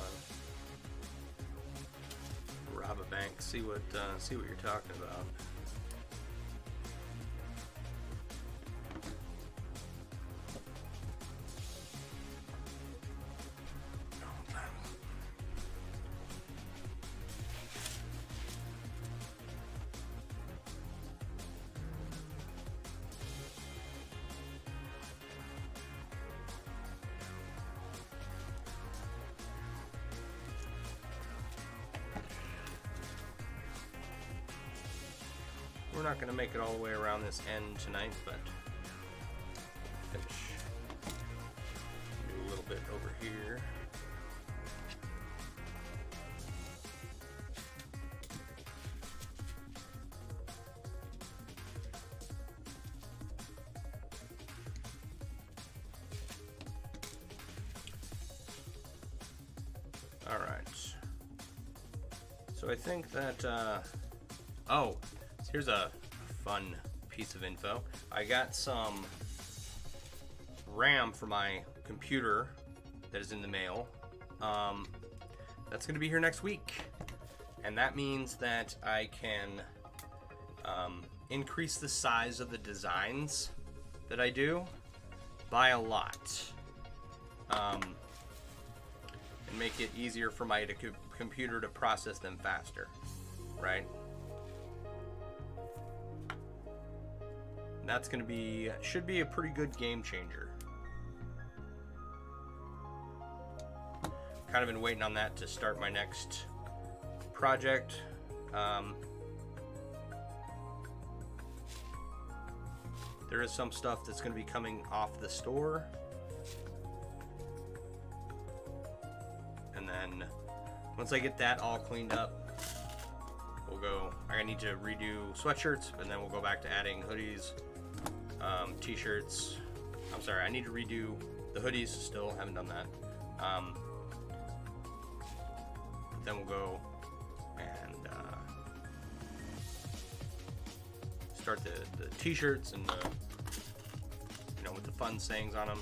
Rob a bank. See what you're talking about. We're not going to make it all the way around this end tonight, but finish. Do a little bit over here. All right. So I think that, oh, here's a fun piece of info. I got some RAM for my computer that is in the mail. That's going to be here next week. And that means that I can increase the size of the designs that I do by a lot. And make it easier for my computer to process them faster, right? That's going to be, should be a pretty good game changer. Kind of been waiting on that to start my next project. There is some stuff that's going to be coming off the store. And then once I get that all cleaned up, I need to redo sweatshirts, and then we'll go back to adding hoodies, t-shirts. I'm sorry, I need to redo the hoodies still, haven't done that. Then we'll go and start the t-shirts and the, with the fun sayings on them.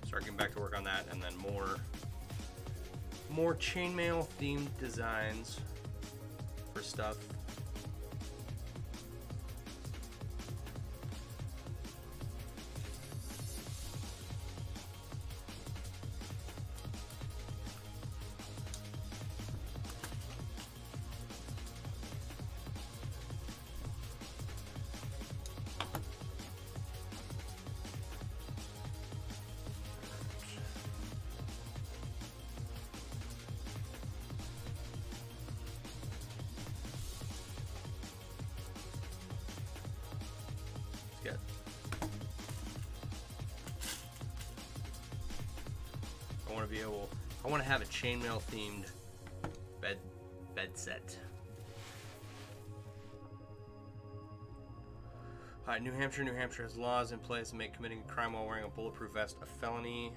Start getting back to work on that, and then more chainmail themed designs for stuff. I want to have a chainmail themed bed set. New Hampshire has laws in place that make committing a crime while wearing a bulletproof vest a felony.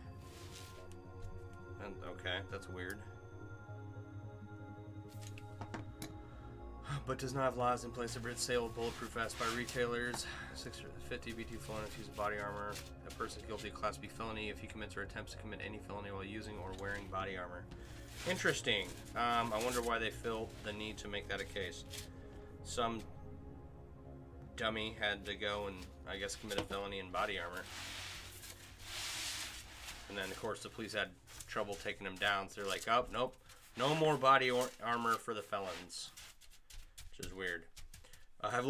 And, okay, that's weird. But does not have laws in place to forbid sale of bulletproof vests by retailers. 650 B2 felony if using body armor. A person is guilty of Class B felony if he commits or attempts to commit any felony while using or wearing body armor. Interesting. I wonder why they feel the need to make that a case. Some dummy had to go and, I guess, commit a felony in body armor. And then, of course, the police had trouble taking him down. So they're like, oh, nope, no more body armor for the felons. Which is weird. Have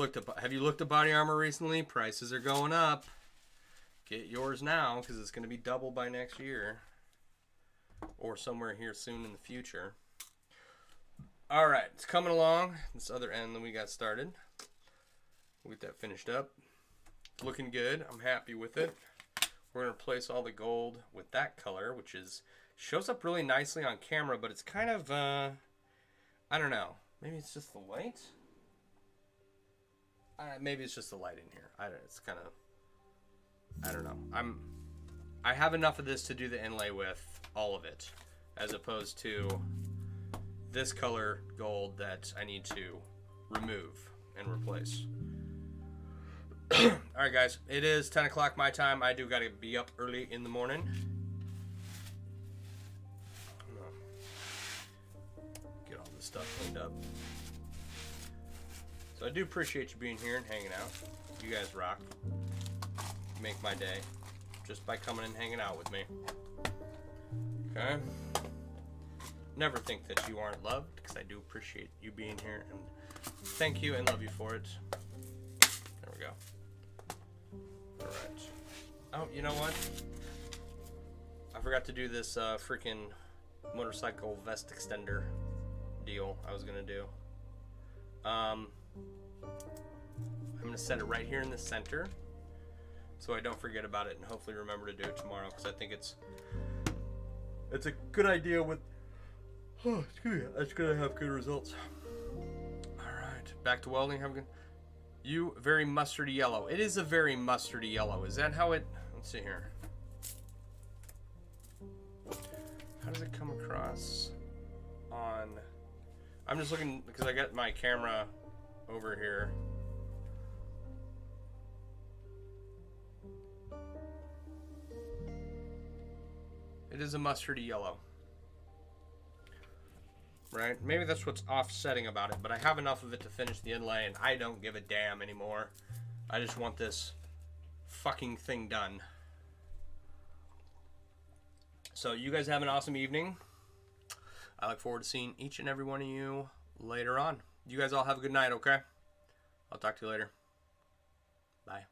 you looked at body armor recently? Prices are going up. Get yours now because it's going to be double by next year. Or somewhere here soon in the future. Alright, it's coming along. This other end that we got started. We'll get that finished up. Looking good. I'm happy with it. We're going to replace all the gold with that color, which shows up really nicely on camera, but it's kind of, I don't know. Maybe it's just the light? Maybe it's just the light in here. It's kind of, I don't know. I have enough of this to do the inlay with, all of it, as opposed to this color gold that I need to remove and replace. Alright guys, it is 10 o'clock my time. I do got to be up early in the morning. Get all this stuff cleaned up. So I do appreciate you being here and hanging out. You guys rock. You make my day just by coming and hanging out with me. Okay? Never think that you aren't loved, because I do appreciate you being here, and thank you and love you for it. There we go. Alright. Oh, you know what? I forgot to do this freaking motorcycle vest extender deal I was going to do. I'm going to set it right here in the center so I don't forget about it, and hopefully remember to do it tomorrow, because I think it's a good idea with, it's going to have good results. Alright, back to welding. Have a good, you, very mustardy yellow. It is a very mustardy yellow. Is that how it, let's see here. How does it come across on, I'm just looking, because I got my camera over here. It is a mustardy yellow. Right? Maybe that's what's offsetting about it, but I have enough of it to finish the inlay, and I don't give a damn anymore. I just want this fucking thing done. So you guys have an awesome evening. I look forward to seeing each and every one of you later on. You guys all have a good night, okay? I'll talk to you later. Bye.